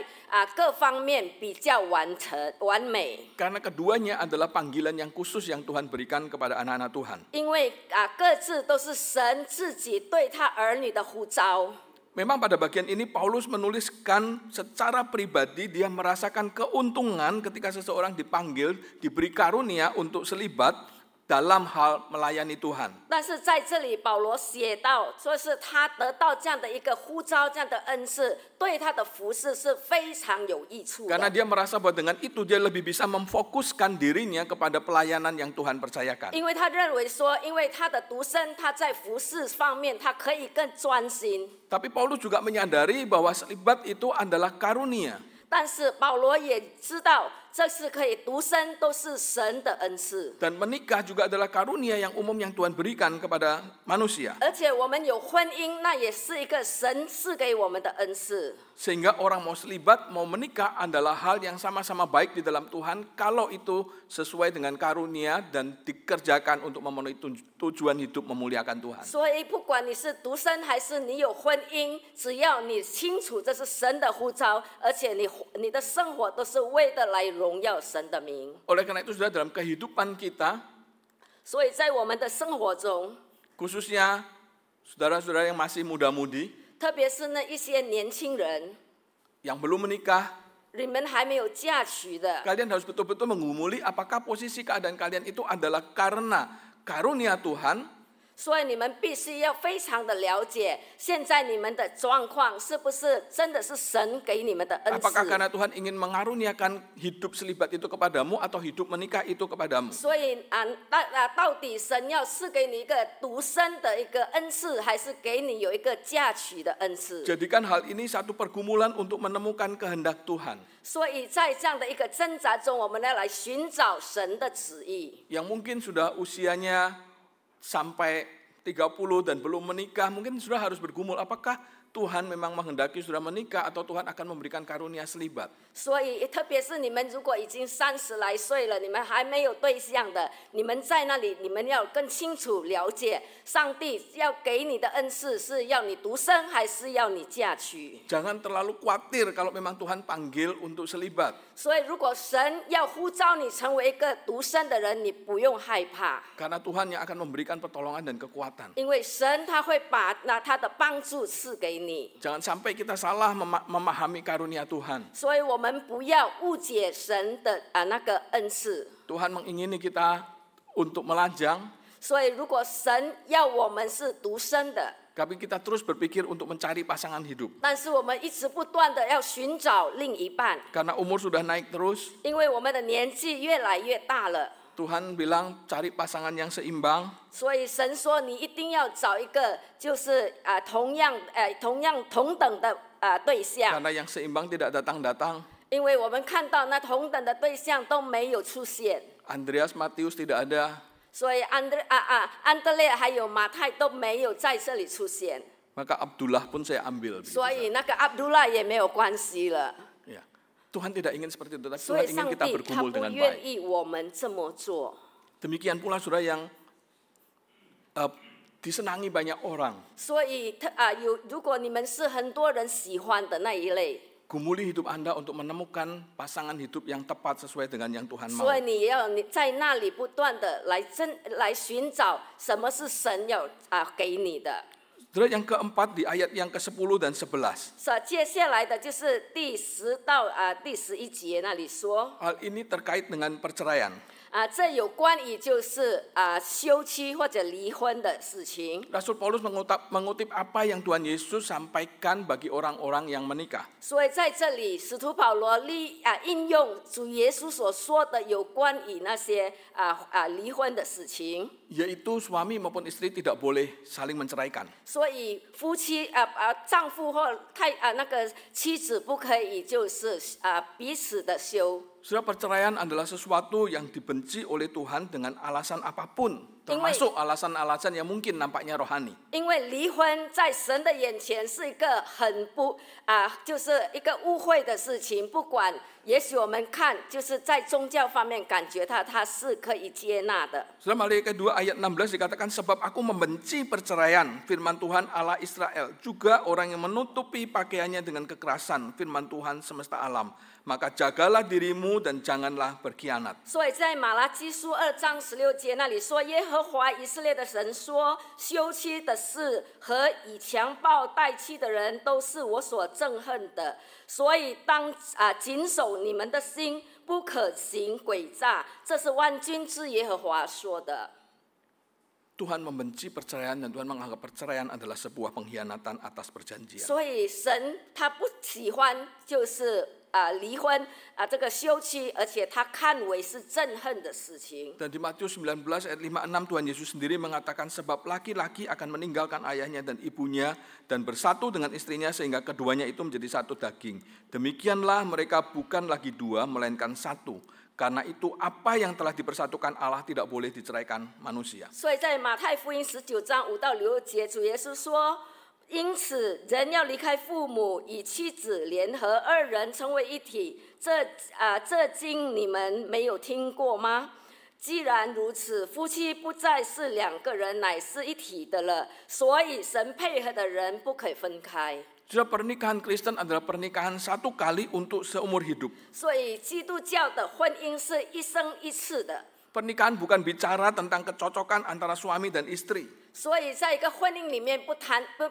各方面比较完美。 Karena keduanya adalah panggilan yang khusus yang Tuhan berikan kepada anak-anak Tuhan. 因为各自都是神自己对他儿女的呼召。 Memang pada bagian ini Paulus menuliskan secara pribadi dia merasakan keuntungan ketika seseorang dipanggil, diberi karunia untuk selibat dalam hal melayani Tuhan. 但是在这里，保罗写到，说是他得到这样的一个呼召，这样的恩赐，对他的服事是非常有益处的。 Karena dia merasa bahwa dengan itu dia lebih bisa memfokuskan dirinya kepada pelayanan yang Tuhan percayakan. 因为他认为说，因为他的独身，他在服事方面，他可以更专心。 Tapi Paulus juga menyadari bahwa selibat itu adalah karunia. 但是保罗也知道，这是可以独身都是神的恩赐。 Dan menikah juga adalah karunia yang umum yang Tuhan berikan kepada manusia. 而且我们有婚姻，那也是一个神赐给我们的恩赐。 Sehingga orang mau selibat, mau menikah adalah hal yang sama-sama baik di dalam Tuhan kalau itu sesuai dengan karunia dan dikerjakan untuk memenuhi tujuan hidup memuliakan Tuhan. 所以不管你是独身还是你有婚姻，只要你清楚这是神的呼召，而且你的生活都是为的来荣耀神的名。 Oleh karena itu sudah dalam kehidupan kita, 所以在我们的生活中， khususnya saudara-saudara yang masih muda-mudi, 特别是那一些年轻人， yang belum menikah, 你们还没有嫁娶的， kalian harus betul-betul menggumuli apakah posisi keadaan kalian itu adalah karena karunia Tuhan 所以你们必须要非常的了解，现在你们的状况是不是真的是神给你们的恩 Apakah 赐？ karena Tuhan ingin mengaruniakan hidup selibat itu kepadamu atau hidup menikah itu kepadamu? 所以到底神要赐给你一个独身的一个恩赐，还是给你有一个嫁娶的恩赐？ Jadikan hal ini satu pergumulan untuk menemukan kehendak Tuhan. 所以在这样的一个挣扎中，我们要来寻找神的旨意。 Yang mungkin sudah usianya sampai 30 dan belum menikah, mungkin sudah harus bergumul apakah Tuhan memang menghendaki sudah menikah atau Tuhan akan memberikan karunia selibat. 所以特别是你们如果已经30来岁了，你们还没有对象的，你们在那里，你们要更清楚了解上帝要给你的恩赐是要你独身还是要你嫁娶。 Jangan terlalu khawatir kalau memang Tuhan panggil untuk selibat. 所以如果神要呼召你成为一个独身的人，你不用害怕， Karena Tuhan yang akan memberikan pertolongan dan kekuatan. 因为神他会把他的帮助赐给你。 Jangan sampai kita salah memahami karunia Tuhan. 所以我们不要误解神的那个恩赐。 Tuhan mengingini kita untuk melajang, 所以如果神要我们是独身的， tapi kita terus berpikir untuk mencari pasangan hidup. 但是我们一直不断的要寻找另一半， Karena umur sudah naik terus, 因为我们的年纪越来越大了。 Tuhan bilang cari pasangan yang seimbang. 所以神说你一定要找一个就是同等的对象， Karena yang seimbang tidak datang-datang. 因为我们看到那同等的对象都没有出现， Andreas Matius tidak ada. 所以安德烈还有马太都没有在这里出现， Maka Abdullah pun saya ambil. 所以那个阿卜杜拉也没有关系了。 Ya. Tuhan tidak ingin seperti itu, tapi 所 Tuhan 以 ingin 上 kita 帝他 bergumul 不 dengan 愿 baik. 意我们这么做。 Demikian pula saudara yang disenangi banyak orang. 所以如果你们是很多人喜欢的那一类， Gumuli hidup Anda untuk menemukan pasangan hidup yang tepat sesuai dengan yang Tuhan mau. 所以你要在那里不断的来寻找什么是神要给你的。 Saudara, yang keempat di ayat yang ke-10 dan 11. 接下来的就是第10到第11节那里说， Hal ini terkait dengan perceraian. 这有关于就是休妻或者离婚的事情。 Rasul Paulus mengutip apa yang Tuhan Yesus sampaikan bagi orang-orang yang menikah. 所以在这里，使徒保罗应用主耶稣所说的有关于那些离婚的事情。yaitu suami maupun istri tidak boleh saling menceraikan. 所以夫妻丈夫或那个妻子不可以就是彼此的休。 Saudara, perceraian adalah sesuatu yang dibenci oleh Tuhan dengan alasan apapun, termasuk alasan-alasan yang mungkin nampaknya rohani. 因为离婚在神的眼前是一个很就是一个污秽的事情，不管也许我们看就是在宗教方面感觉它是可以接纳的。 Saudara, Maliaki 2 ayat 16 dikatakan, sebab aku membenci perceraian, firman Tuhan Allah Israel, juga orang yang menutupi pakaiannya dengan kekerasan, firman Tuhan semesta alam. Maka jagalah dirimu dan janganlah berkhianat. 所以在马拉基书2章16节那里说，耶和华以色列的神说，休妻的事和以强暴待妻的人都是我所憎恨的，所以当谨守你们的心，不可行诡诈。这是万军之耶和华说的。 Tuhan membenci perceraian dan Tuhan menganggap perceraian adalah sebuah pengkhianatan atas perjanjian. 所以神他不喜欢就是离婚这个休妻，而且他看为是憎恨的事情。 Dan di Matius 19 ayat 5-6 Tuhan Yesus sendiri mengatakan, sebab laki-laki akan meninggalkan ayahnya dan ibunya dan bersatu dengan istrinya sehingga keduanya itu menjadi satu daging. Demikianlah mereka bukan lagi dua melainkan satu. Karena itu apa yang telah dipersatukan Allah tidak boleh diceraikan manusia. 所以在马太福音19章5到6节，主耶稣说：“因此，人要离开父母，与妻子联合，二人成为一体。这经你们没有听过吗？既然如此，夫妻不再是两个人，乃是一体的了。所以，神配合的人不可以分开。” Sudah, pernikahan Kristen adalah pernikahan satu kali untuk seumur hidup. 所以，基督教的婚姻是一生一次的。 Pernikahan bukan bicara tentang kecocokan antara suami dan istri. 所以，在一个婚姻里面，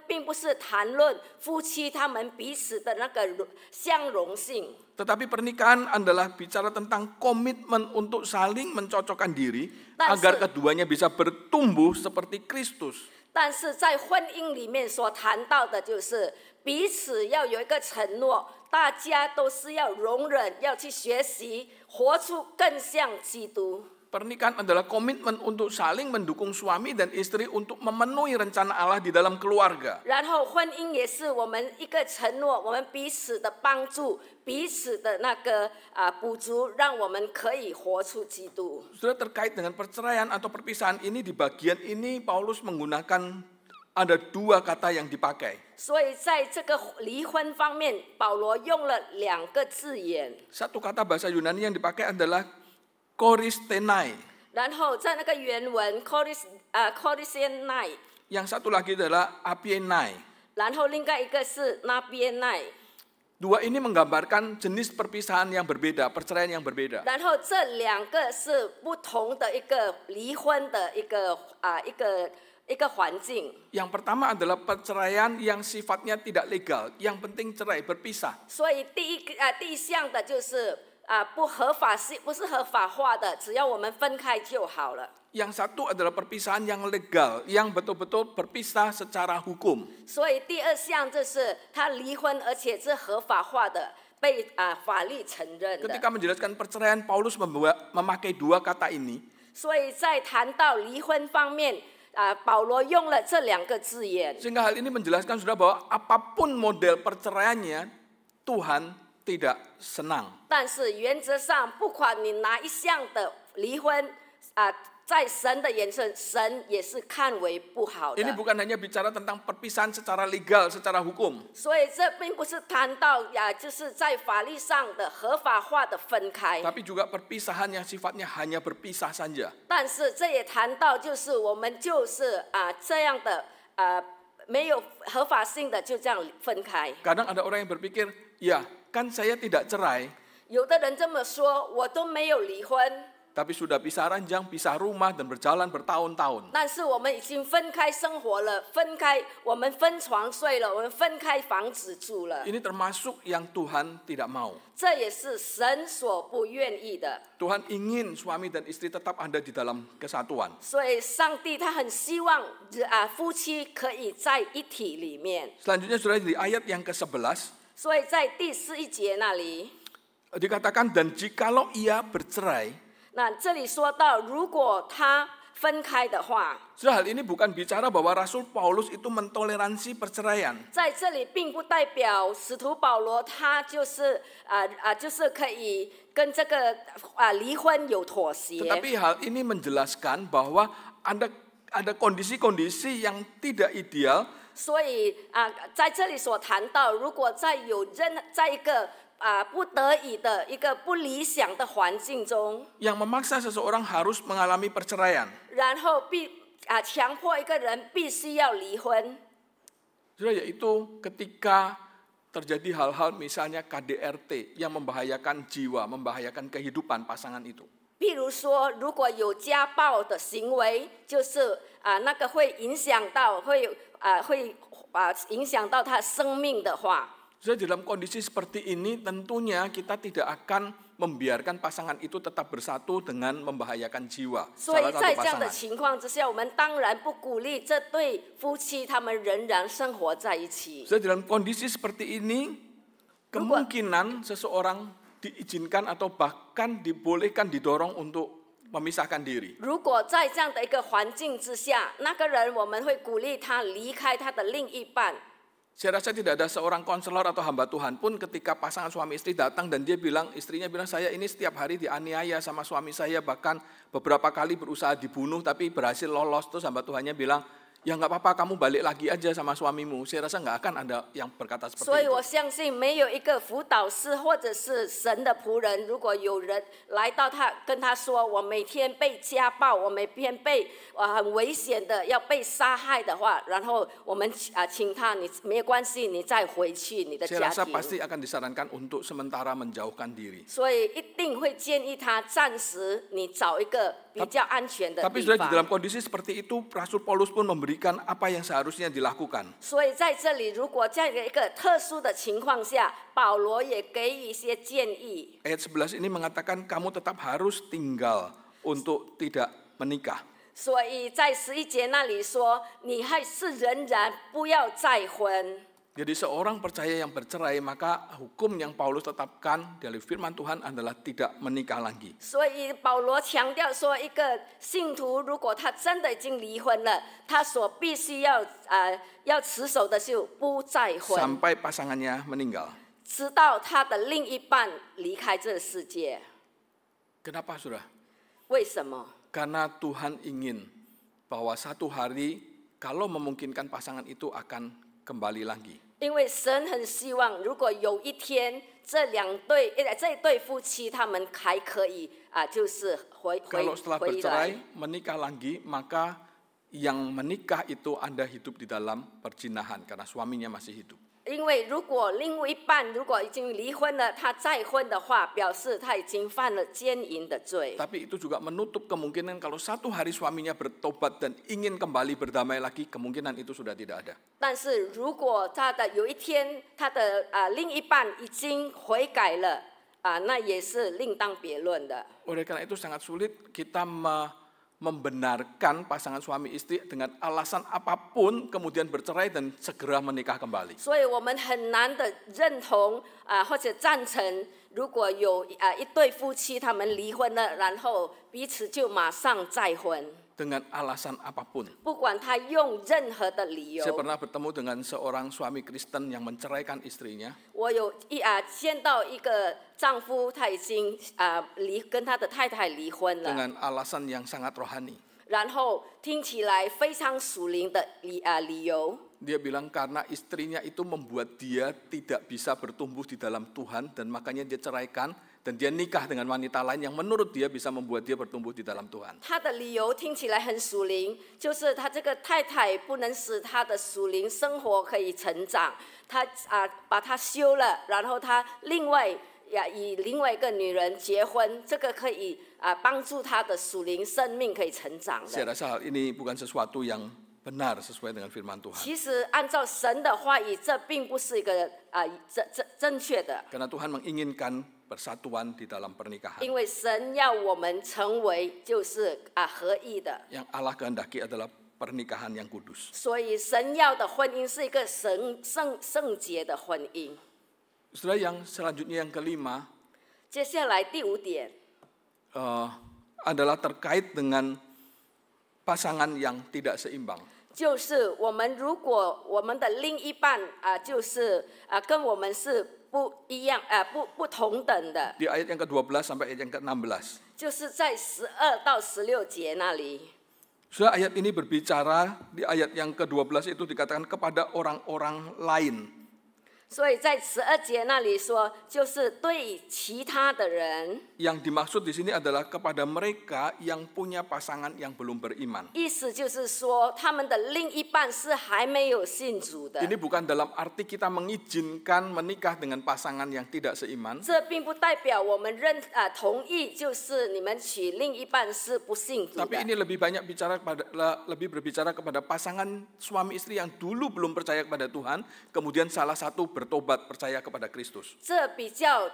并不是谈论夫妻他们彼此的那个相容性。 Tetapi pernikahan adalah bicara tentang komitmen untuk saling mencocokkan diri agar keduanya bisa bertumbuh seperti Kristus. 但是在婚姻里面所谈到的就是彼此要有一个承诺，大家都是要容忍，要去学习，活出更像基督。 Pernikahan adalah komitmen untuk saling mendukung suami dan istri untuk memenuhi rencana Allah di dalam keluarga. 然后婚姻也是我们一个承诺，我们彼此的帮助，彼此的那个补足，让我们可以活出基督。 Sudah, terkait dengan perceraian atau perpisahan ini, di bagian ini Paulus menggunakan ada dua kata yang dipakai. 所以在这个离婚方面，保罗用了2个字眼。 Satu kata bahasa Yunani yang dipakai adalah koristenai. 然后在那个原文 koristenai， Yang satu lagi adalah apienai. 然后另外一个是nabienai。 Dua ini menggambarkan jenis perpisahan yang berbeda, perceraian yang berbeda. 然后这2个是不同的一个离婚的一个环境。 Yang pertama adalah perceraian yang sifatnya tidak legal, yang penting cerai, berpisah. 所以第一项的就是不合法性，不是合法化的，只要我们分开就好了。 Yang satu adalah perpisahan yang legal, yang betul-betul berpisah secara hukum. 所以第2项就是他离婚，而且是合法化的，被法律承认的。 Ketika menjelaskan perceraian, Paulus memakai dua kata ini. 所以在谈到离婚方面，保罗用了这2个字眼。 Sehingga hal ini menjelaskan sudah bahwa apapun model perceraiannya, Tuhan tidak senang. 但是原则上，不管你哪一项的离婚在神的眼中，神也是看为不好的。 Ini bukan hanya bicara tentang perpisahan secara legal, secara hukum. 所以这并不是谈到就是在法律上的合法化的分开， Tapi juga perpisahan yang sifatnya hanya berpisah saja. 但是这也谈到就是我们就是这样的没有合法性的就这样分开。 Kadang ada orang yang berpikir, ya kan saya tidak cerai, 有的人这么说，我都没有离婚， tapi sudah pisah ranjang, pisah rumah, dan berjalan bertahun-tahun. 但是我们已经分开生活了，我们分床睡了，我们分开房子住了。 Ini termasuk yang Tuhan tidak mau. 这也是神所不愿意的。 Tuhan ingin suami dan istri tetap ada di dalam kesatuan. 所以上帝他很希望夫妻可以在一体里面。 Selanjutnya sudah di ayat yang ke-11. 所以在第11节那里， Dikatakan, dan jikalau ia bercerai, 那这里说到，如果他分开的话， Saudara, hal ini bukan bicara bahwa Rasul Paulus itu mentoleransi perceraian. 在这里并不代表使徒保罗他就是就是可以跟这个离婚有妥协。 Tetapi hal ini menjelaskan bahwa ada kondisi-kondisi yang tidak ideal 所以在这里所谈到，如果在一个不得已的一个不理想的环境中， yang memaksa seseorang harus mengalami perceraian. 然后强迫一个人必须要离婚， Saudara, yaitu ketika terjadi hal-hal misalnya KDRT yang membahayakan jiwa, membahayakan kehidupan pasangan itu. 譬如说，如果有家暴的行为，就是那个会影响到影响到他生命的话。 Jadi dalam kondisi seperti ini tentunya kita tidak akan membiarkan pasangan itu tetap bersatu dengan membahayakan jiwa 所以 salah 在 satu 这样的 pasangan. 情况之下，我们当然不鼓励这对夫妻他们仍然生活在一起。 Jadi dalam kondisi seperti ini kemungkinan seseorang diizinkan atau bahkan dibolehkan didorong untuk memisahkan diri. 如果在这样的一个环境之下，那个人我们会鼓励他离开他的另一半。 Saya rasa tidak ada seorang konselor atau hamba Tuhan pun ketika pasangan suami istri datang dan istrinya bilang saya ini setiap hari dianiaya sama suami saya, bahkan beberapa kali berusaha dibunuh tapi berhasil lolos, terus hamba Tuhannya bilang ya nggak apa-apa kamu balik lagi aja sama suamimu. Saya rasa nggak akan ada yang berkata 所 seperti 以我 itu. 相信没有一个辅导师或者是神的仆人，如果有人来到跟他说我每天被家暴，我每天被很危险的要被杀害的话，然后我们请他你没有关系，你再回去你的 Saya 家 rasa 庭。 pasti akan disarankan untuk sementara menjauhkan diri. 所以一定会建议他暂时你找一个比较安全的 Tapi 地 sudah di dalam 方。 kondisi seperti itu, Rasul Paulus pun memberikan apa yang seharusnya dilakukan. 所以在这里，如果在一个特殊的情况下，保罗也给予一些建议。 Ayat 11 ini mengatakan kamu tetap harus tinggal untuk tidak menikah. 所以在11节那里说，你还是仍然不要再婚。 Jadi seorang percaya yang bercerai, maka hukum yang Paulus tetapkan dari firman Tuhan adalah tidak menikah lagi. 所以保罗强调说，一个信徒如果他真的已经离婚了，他所必须要持守的是不再婚， Sampai pasangannya meninggal. 直到他的另一半离开这个世界。 Kenapa saudara? 为什么？ Karena Tuhan ingin bahwa satu hari kalau memungkinkan pasangan itu akan kembali lagi. 因为神很希望，如果有一天这一对夫妻他们还可以就是回 Kalau setelah 来 bercerai, menikah lagi, maka yang menikah itu Anda hidup di dalam perzinahan karena suaminya masih hidup. 因为如果另外一半如果已经离婚了，他再婚的话，表示他已经犯了奸淫的罪。 Tapi itu juga menutup kemungkinan kalau satu hari suaminya bertobat dan ingin kembali berdamai lagi, kemungkinan itu sudah tidak ada. 但是如果有一天他的另一半已经悔改了那也是另当别论的。 Oleh karena itu sangat sulit kita membenarkan pasangan suami istri dengan alasan apapun kemudian bercerai dan segera menikah kembali. 所以我们很难的认同或者赞成，如果有一对夫妻他们离婚了，然后彼此就马上再婚， Dengan alasan apapun. 不管他用任何的理由。 Saya pernah bertemu dengan seorang suami Kristen yang menceraikan istrinya. 我有见到一个丈夫，他已经跟他的太太离婚了， Dengan alasan yang sangat rohani. 然后听起来非常属灵的理由。 Dia bilang karena istrinya itu membuat dia tidak bisa bertumbuh di dalam Tuhan dan makanya dia ceraikan dan dia nikah dengan wanita lain yang menurut dia bisa membuat dia bertumbuh di dalam Tuhan. 他的理由听起来很属灵，就是他这个太太不能使他的属灵生活可以成长，他把他休了，然后他以另外一个女人结婚，这个可以帮助他的属灵生命可以成长 Saya 的。 rasa hal ini bukan sesuatu yang benar sesuai dengan firman Tuhan. 其实按照神的话语，这并不是一个正确的， Karena Tuhan menginginkan persatuan di dalam pernikahan. 因为神要我们成为就是合一的， Yang Allah kehendaki adalah pernikahan yang kudus. 所以神要的婚姻是一个圣洁的婚姻。 Saudara, yang selanjutnya yang kelima 接下来第5点 adalah terkait dengan pasangan yang tidak seimbang. 就是我们如果我们的另一半跟我们是不一样不同等的， Di ayat yang ke-12 sampai ayat yang ke-16. 就是在12到16节那里。 Sudah ayat ini berbicara, di ayat yang ke-12 itu dikatakan kepada orang-orang lain. 所以在12节那里说，就是对其他的人， Yang dimaksud di sini adalah kepada mereka yang punya pasangan yang belum beriman. 意思就是说他们的另一半是还没有信主的。 Ini bukan dalam arti kita mengizinkan menikah dengan pasangan yang tidak seiman. 这并不代表我们同意，就是你们娶另一半是不信主 Tapi 的。 ini lebih banyak lebih berbicara kepada pasangan suami istri yang dulu belum percaya kepada Tuhan, kemudian salah satu bertobat percaya kepada Kristus. 这比较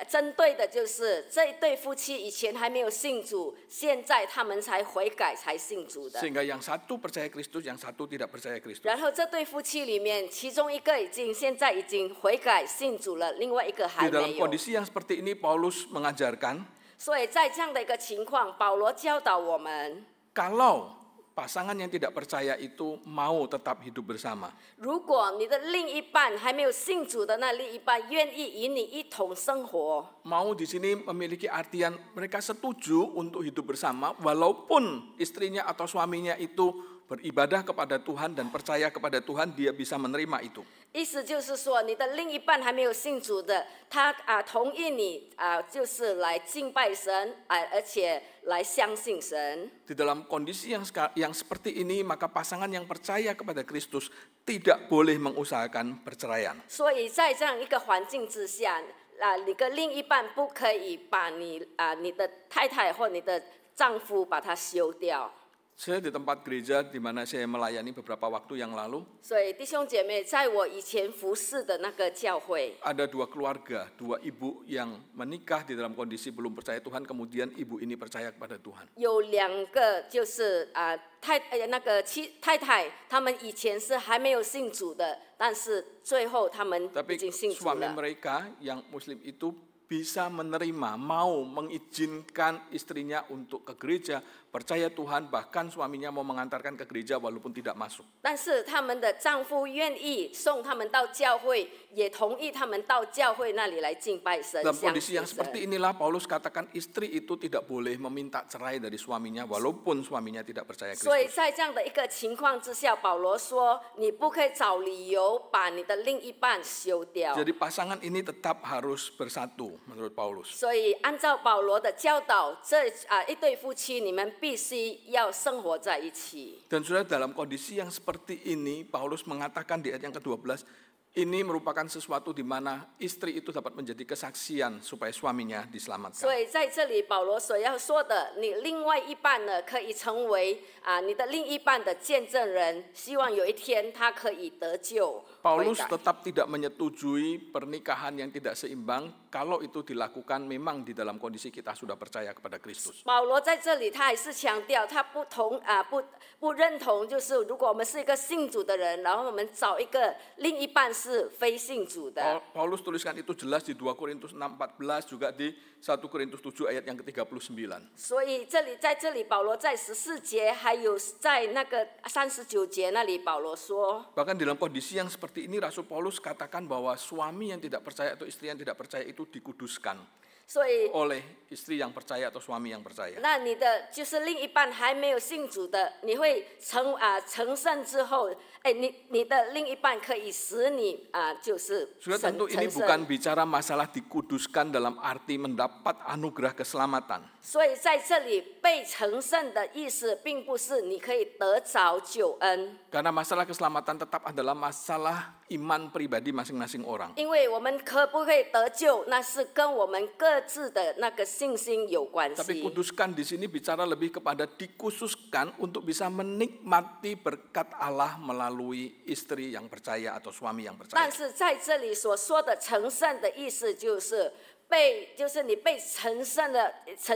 针对的就是这一对夫妻以前还没有信主，现在他们才悔改才信主的。 Sehingga yang satu percaya Kristus, yang satu tidak percaya Kristus. 然后这对夫妻里面，其中一个现在已经悔改信主了，另外一个还 Di dalam 没有。 kondisi yang seperti ini Paulus mengajarkan 所以在这样的一个情况，保罗教导我们， kalau pasangan yang tidak percaya itu mau tetap hidup bersama, 如果你的另一半还没有信主的那另一半愿意与你一同生活， mau di sini memiliki artian mereka setuju untuk hidup bersama walaupun istrinya atau suaminya itu beribadah kepada Tuhan dan percaya kepada Tuhan, dia bisa menerima itu. 意思就是说，你的另一半还没有信主的，他同意你就是来敬拜神而且来相信神。 Di dalam kondisi yang seperti ini, maka pasangan yang percaya kepada Kristus tidak boleh mengusahakan perceraian. 所以在这样一个环境之下，你的另一半不可以把你的太太或你的丈夫把他休掉。 Saya di tempat gereja di mana saya melayani beberapa waktu yang lalu, 所以弟兄姐妹，在我以前服侍的那个教会， ada dua keluarga, dua ibu yang menikah di dalam kondisi belum percaya Tuhan, kemudian ibu ini percaya kepada Tuhan. 有2个就是太太，他们以前是还没有信主的，但是最后他们已 Tapi 经信主 suami 了。 mereka yang muslim itu bisa menerima, mau mengizinkan istrinya untuk ke gereja, percaya Tuhan, bahkan suaminya mau mengantarkan ke gereja walaupun tidak masuk. 但是他们的丈夫愿意送他们到教会，也同意他们到教会那里来敬拜神、 Dalam 相 kondisi 信 yang seperti 神。 inilah Paulus katakan istri itu tidak boleh meminta cerai dari suaminya walaupun suaminya tidak percaya 所以 Kristus. 在这样的一个情况之下，保罗说，你不可以找理由把你的另一半休掉。 Jadi pasangan ini tetap harus bersatu menurut Paulus. 所以按照保罗的教导，这一对夫妻你们必须要生活在一起。 Dan sudah dalam kondisi yang seperti ini, Paulus mengatakan di ayat yang ke-12, ini merupakan sesuatu di mana istri itu dapat menjadi kesaksian supaya suaminya 所 diselamatkan. 以在这里，保罗所要说的，你另外一半呢，可以成为你的另一半的见证人，希望有一天他可以得救。 Paulus 悔改 tetap tidak menyetujui pernikahan yang tidak seimbang kalau itu dilakukan memang di dalam kondisi kita sudah percaya kepada Kristus. 保罗在这里，他还是强调，他不认同，就是如果我们是一个信主的人，然后我们找一个另一半是非信主的。 Paulus tuliskan itu jelas di 2 Korintus 6:14, juga di 1 Korintus 7 ayat yang ke-39. 所以在这里，保罗在14节，还有在那个39节那里，保罗说， Bahkan dalam kondisi yang seperti ini Rasul Paulus katakan bahwa suami yang tidak percaya atau istri yang tidak percaya itu dikuduskan 所以 oleh istri yang percaya atau suami yang percaya. 那你的就是另一半还没有信主的，你会成圣之后，你的另一半可以使你就是成 Sudah tentu ini 圣。 bukan bicara masalah dikuduskan dalam arti mendapat anugerah keselamatan. 所以在这里被成圣的意思，并不是你可以得着救恩， Karena masalah keselamatan tetap adalah masalah iman pribadi masing-masing orang. 因为我们可不可以得救，那是跟我们各自的那个信心有关 Tapi 系。 kuduskan di sini bicara lebih kepada dikhususkan untuk bisa menikmati berkat Allah melalui istri yang percaya atau suami yang 但 percaya. 是在这里所说的成圣的意思，就是就是你被成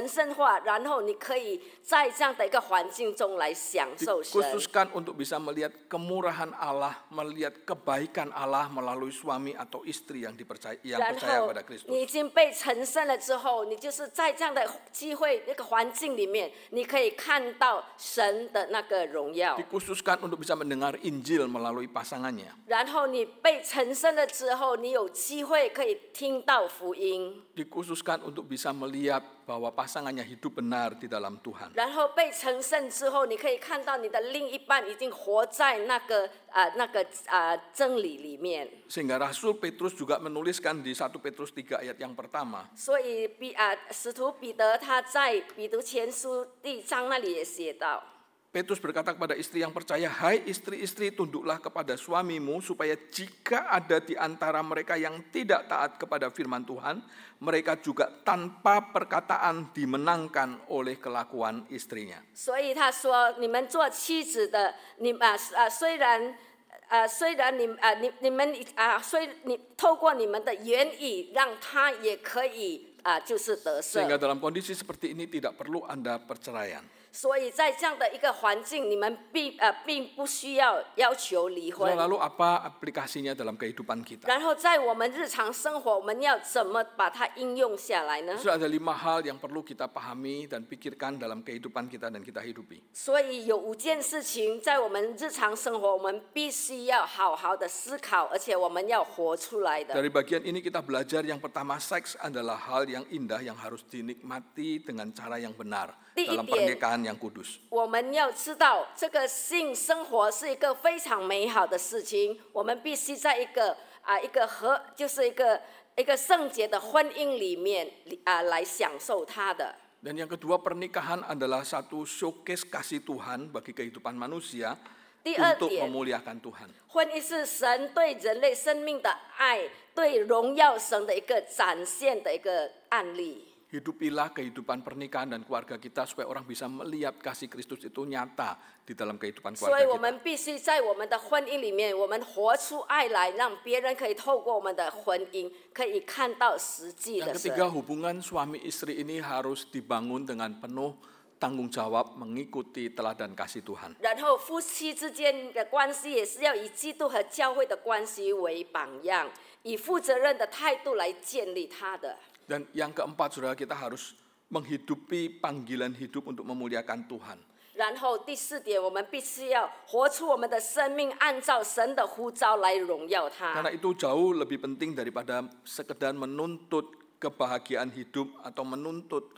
圣化，然后你可以在这样的一个环境中来享受神。 Dikhususkan untuk bisa melihat kemurahan Allah, melihat kebaikan Allah melalui suami atau istri yang percaya 然后 kepada Kristus. 你已经被成圣了之后，你就是在这样的机会那个环境里面，你可以看到神的那个荣耀。 Dikhususkan untuk bisa mendengar Injil melalui pasangannya. 然后你被成圣了之后，你有机会可以听到福音。 Dikhususkan untuk bisa melihat bahwa pasangannya hidup benar di dalam Tuhan. 然后被成圣之后，你可以看到你的另一半已经活在那个真理里面。 Sehingga Rasul Petrus juga menuliskan di 1 Petrus 3 ayat yang pertama. 所以使徒彼得他在彼得前书第1章那里也写到。 Petrus berkata kepada istri yang percaya, "Hai istri-istri, tunduklah kepada suamimu supaya jika ada di antara mereka yang tidak taat kepada firman Tuhan, mereka juga tanpa perkataan dimenangkan oleh kelakuan istrinya." 所以他说，你们做妻子的，虽然你透过你们的言语，让他也可以就是得胜。 Sehingga dalam kondisi seperti ini tidak perlu Anda perceraian. 所以在这样的一个环境，你们并不需要要求离婚。 Lalu apa aplikasinya dalam kehidupan kita? 然后在我们日常生活，我们要怎么把它应用下来呢？ Sudah ada 5 hal yang perlu kita pahami dan pikirkan dalam kehidupan kita dan kita hidupi. 所以有5件事情在我们日常生活，我们必须要好好的思考，而且我们要活出来的。 Dari bagian ini kita belajar yang pertama, seks adalah hal yang indah yang harus dinikmati dengan cara yang benar dalam pernikahan yang kudus. 我们要知道，这个性生活是一个非常美好的事情，我们必须在一个圣洁的婚姻里面来享受它的。 Dan yang kedua, pernikahan adalah satu showcase kasih Tuhan bagi kehidupan manusia untuk memuliakan Tuhan. 婚姻是神对人类生命的爱，对荣耀神的一个展现的一个案例。 Hidupilah kehidupan pernikahan dan keluarga kita supaya orang bisa melihat kasih Kristus itu nyata di dalam kehidupan 所以我 keluarga 们 kita. 必须在我们的婚姻里面，我们活出爱来，让别人可以透过我们的婚姻，可以看到实际的 Yang 神。 ketiga, hubungan suami istri ini harus dibangun dengan penuh tanggung jawab mengikuti teladan kasih Tuhan. 然后夫妻之间的关系也是要以基督和教会的关系为榜样，以负责任的态度来建立它的。 Dan yang keempat, saudara, kita harus menghidupi panggilan hidup untuk memuliakan Tuhan. 然后第4点，我们必须要活出我们的生命，按照神的呼召来荣耀他。 Karena itu jauh lebih penting daripada sekedar menuntut kebahagiaan hidup atau menuntut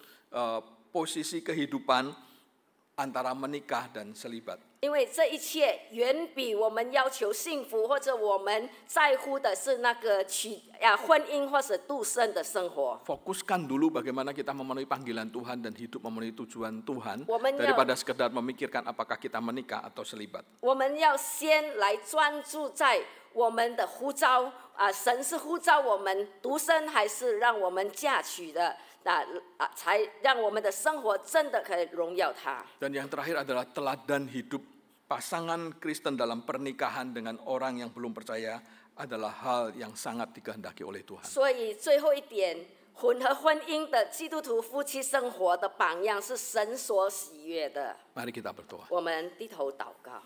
posisi kehidupan antara menikah dan selibat. 因为这一切远比我们要求幸福，或者我们在乎的是那个婚姻或者度生的生活。 Fokuskan dulu bagaimana kita memenuhi panggilan Tuhan dan hidup memenuhi tujuan Tuhan 我们要 daripada sekedar memikirkan apakah kita menikah atau selibat. 我们要先来专注在我们的呼召神是呼召我们独生，还是让我们嫁娶的？ 才让我们的生活真的可以荣耀他。 Dan yang terakhir adalah teladan hidup pasangan Kristen dalam pernikahan dengan orang yang belum percaya adalah hal yang sangat dikehendaki oleh Tuhan. 所以最后一点，混合婚姻的基督徒夫妻生活的榜样是神所喜悦的。 Mari kita berdoa. 我们低头祷告。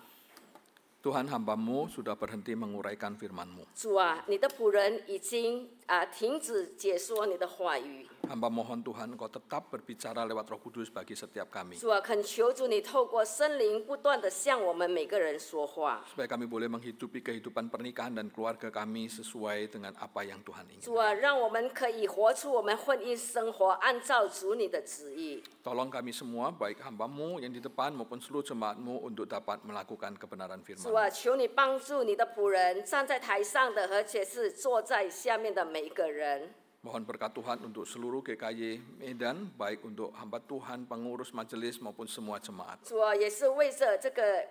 Tuhan, hamba-Mu sudah berhenti menguraikan firman-Mu. 主啊，你的仆人已经停止解说你的话语。 Hamba mohon Tuhan Engkau tetap berbicara lewat Roh Kudus bagi setiap kami. 主啊，恳求主你透过圣灵不断的向我们每个人说话。 Supaya kami boleh menghidupi kehidupan pernikahan dan keluarga kami sesuai dengan apa yang Tuhan 主 inginkan. 啊，让我们可以活出我们婚姻生活，按照主你的旨意。 Tolong kami semua, baik hamba-Mu yang di depan maupun seluruh jemaat-Mu untuk dapat melakukan kebenaran 主 firman-Mu. 啊，求你帮助你的仆人，站在台上的，而且是坐在下面的每一个人。 Mohon berkat Tuhan untuk seluruh GKY Medan, baik untuk hamba Tuhan, pengurus majelis maupun semua jemaat. 主啊，也是为着这个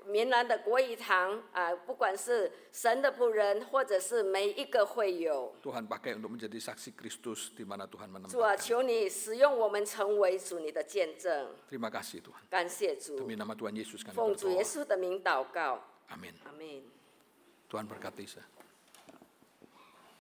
棉兰的国语堂不管是神的仆人，或者是每一个会友， Tuhan pakai untuk menjadi saksi Kristus di mana Tuhan 主啊， menempatkan. 求你使用我们成为主你的见证。 Terima kasih Tuhan. 感谢主， Demi nama Tuhan Yesus kami 奉主耶 berdoa. 稣的名祷告， Amin. 阿门。 Tuhan berkati saya.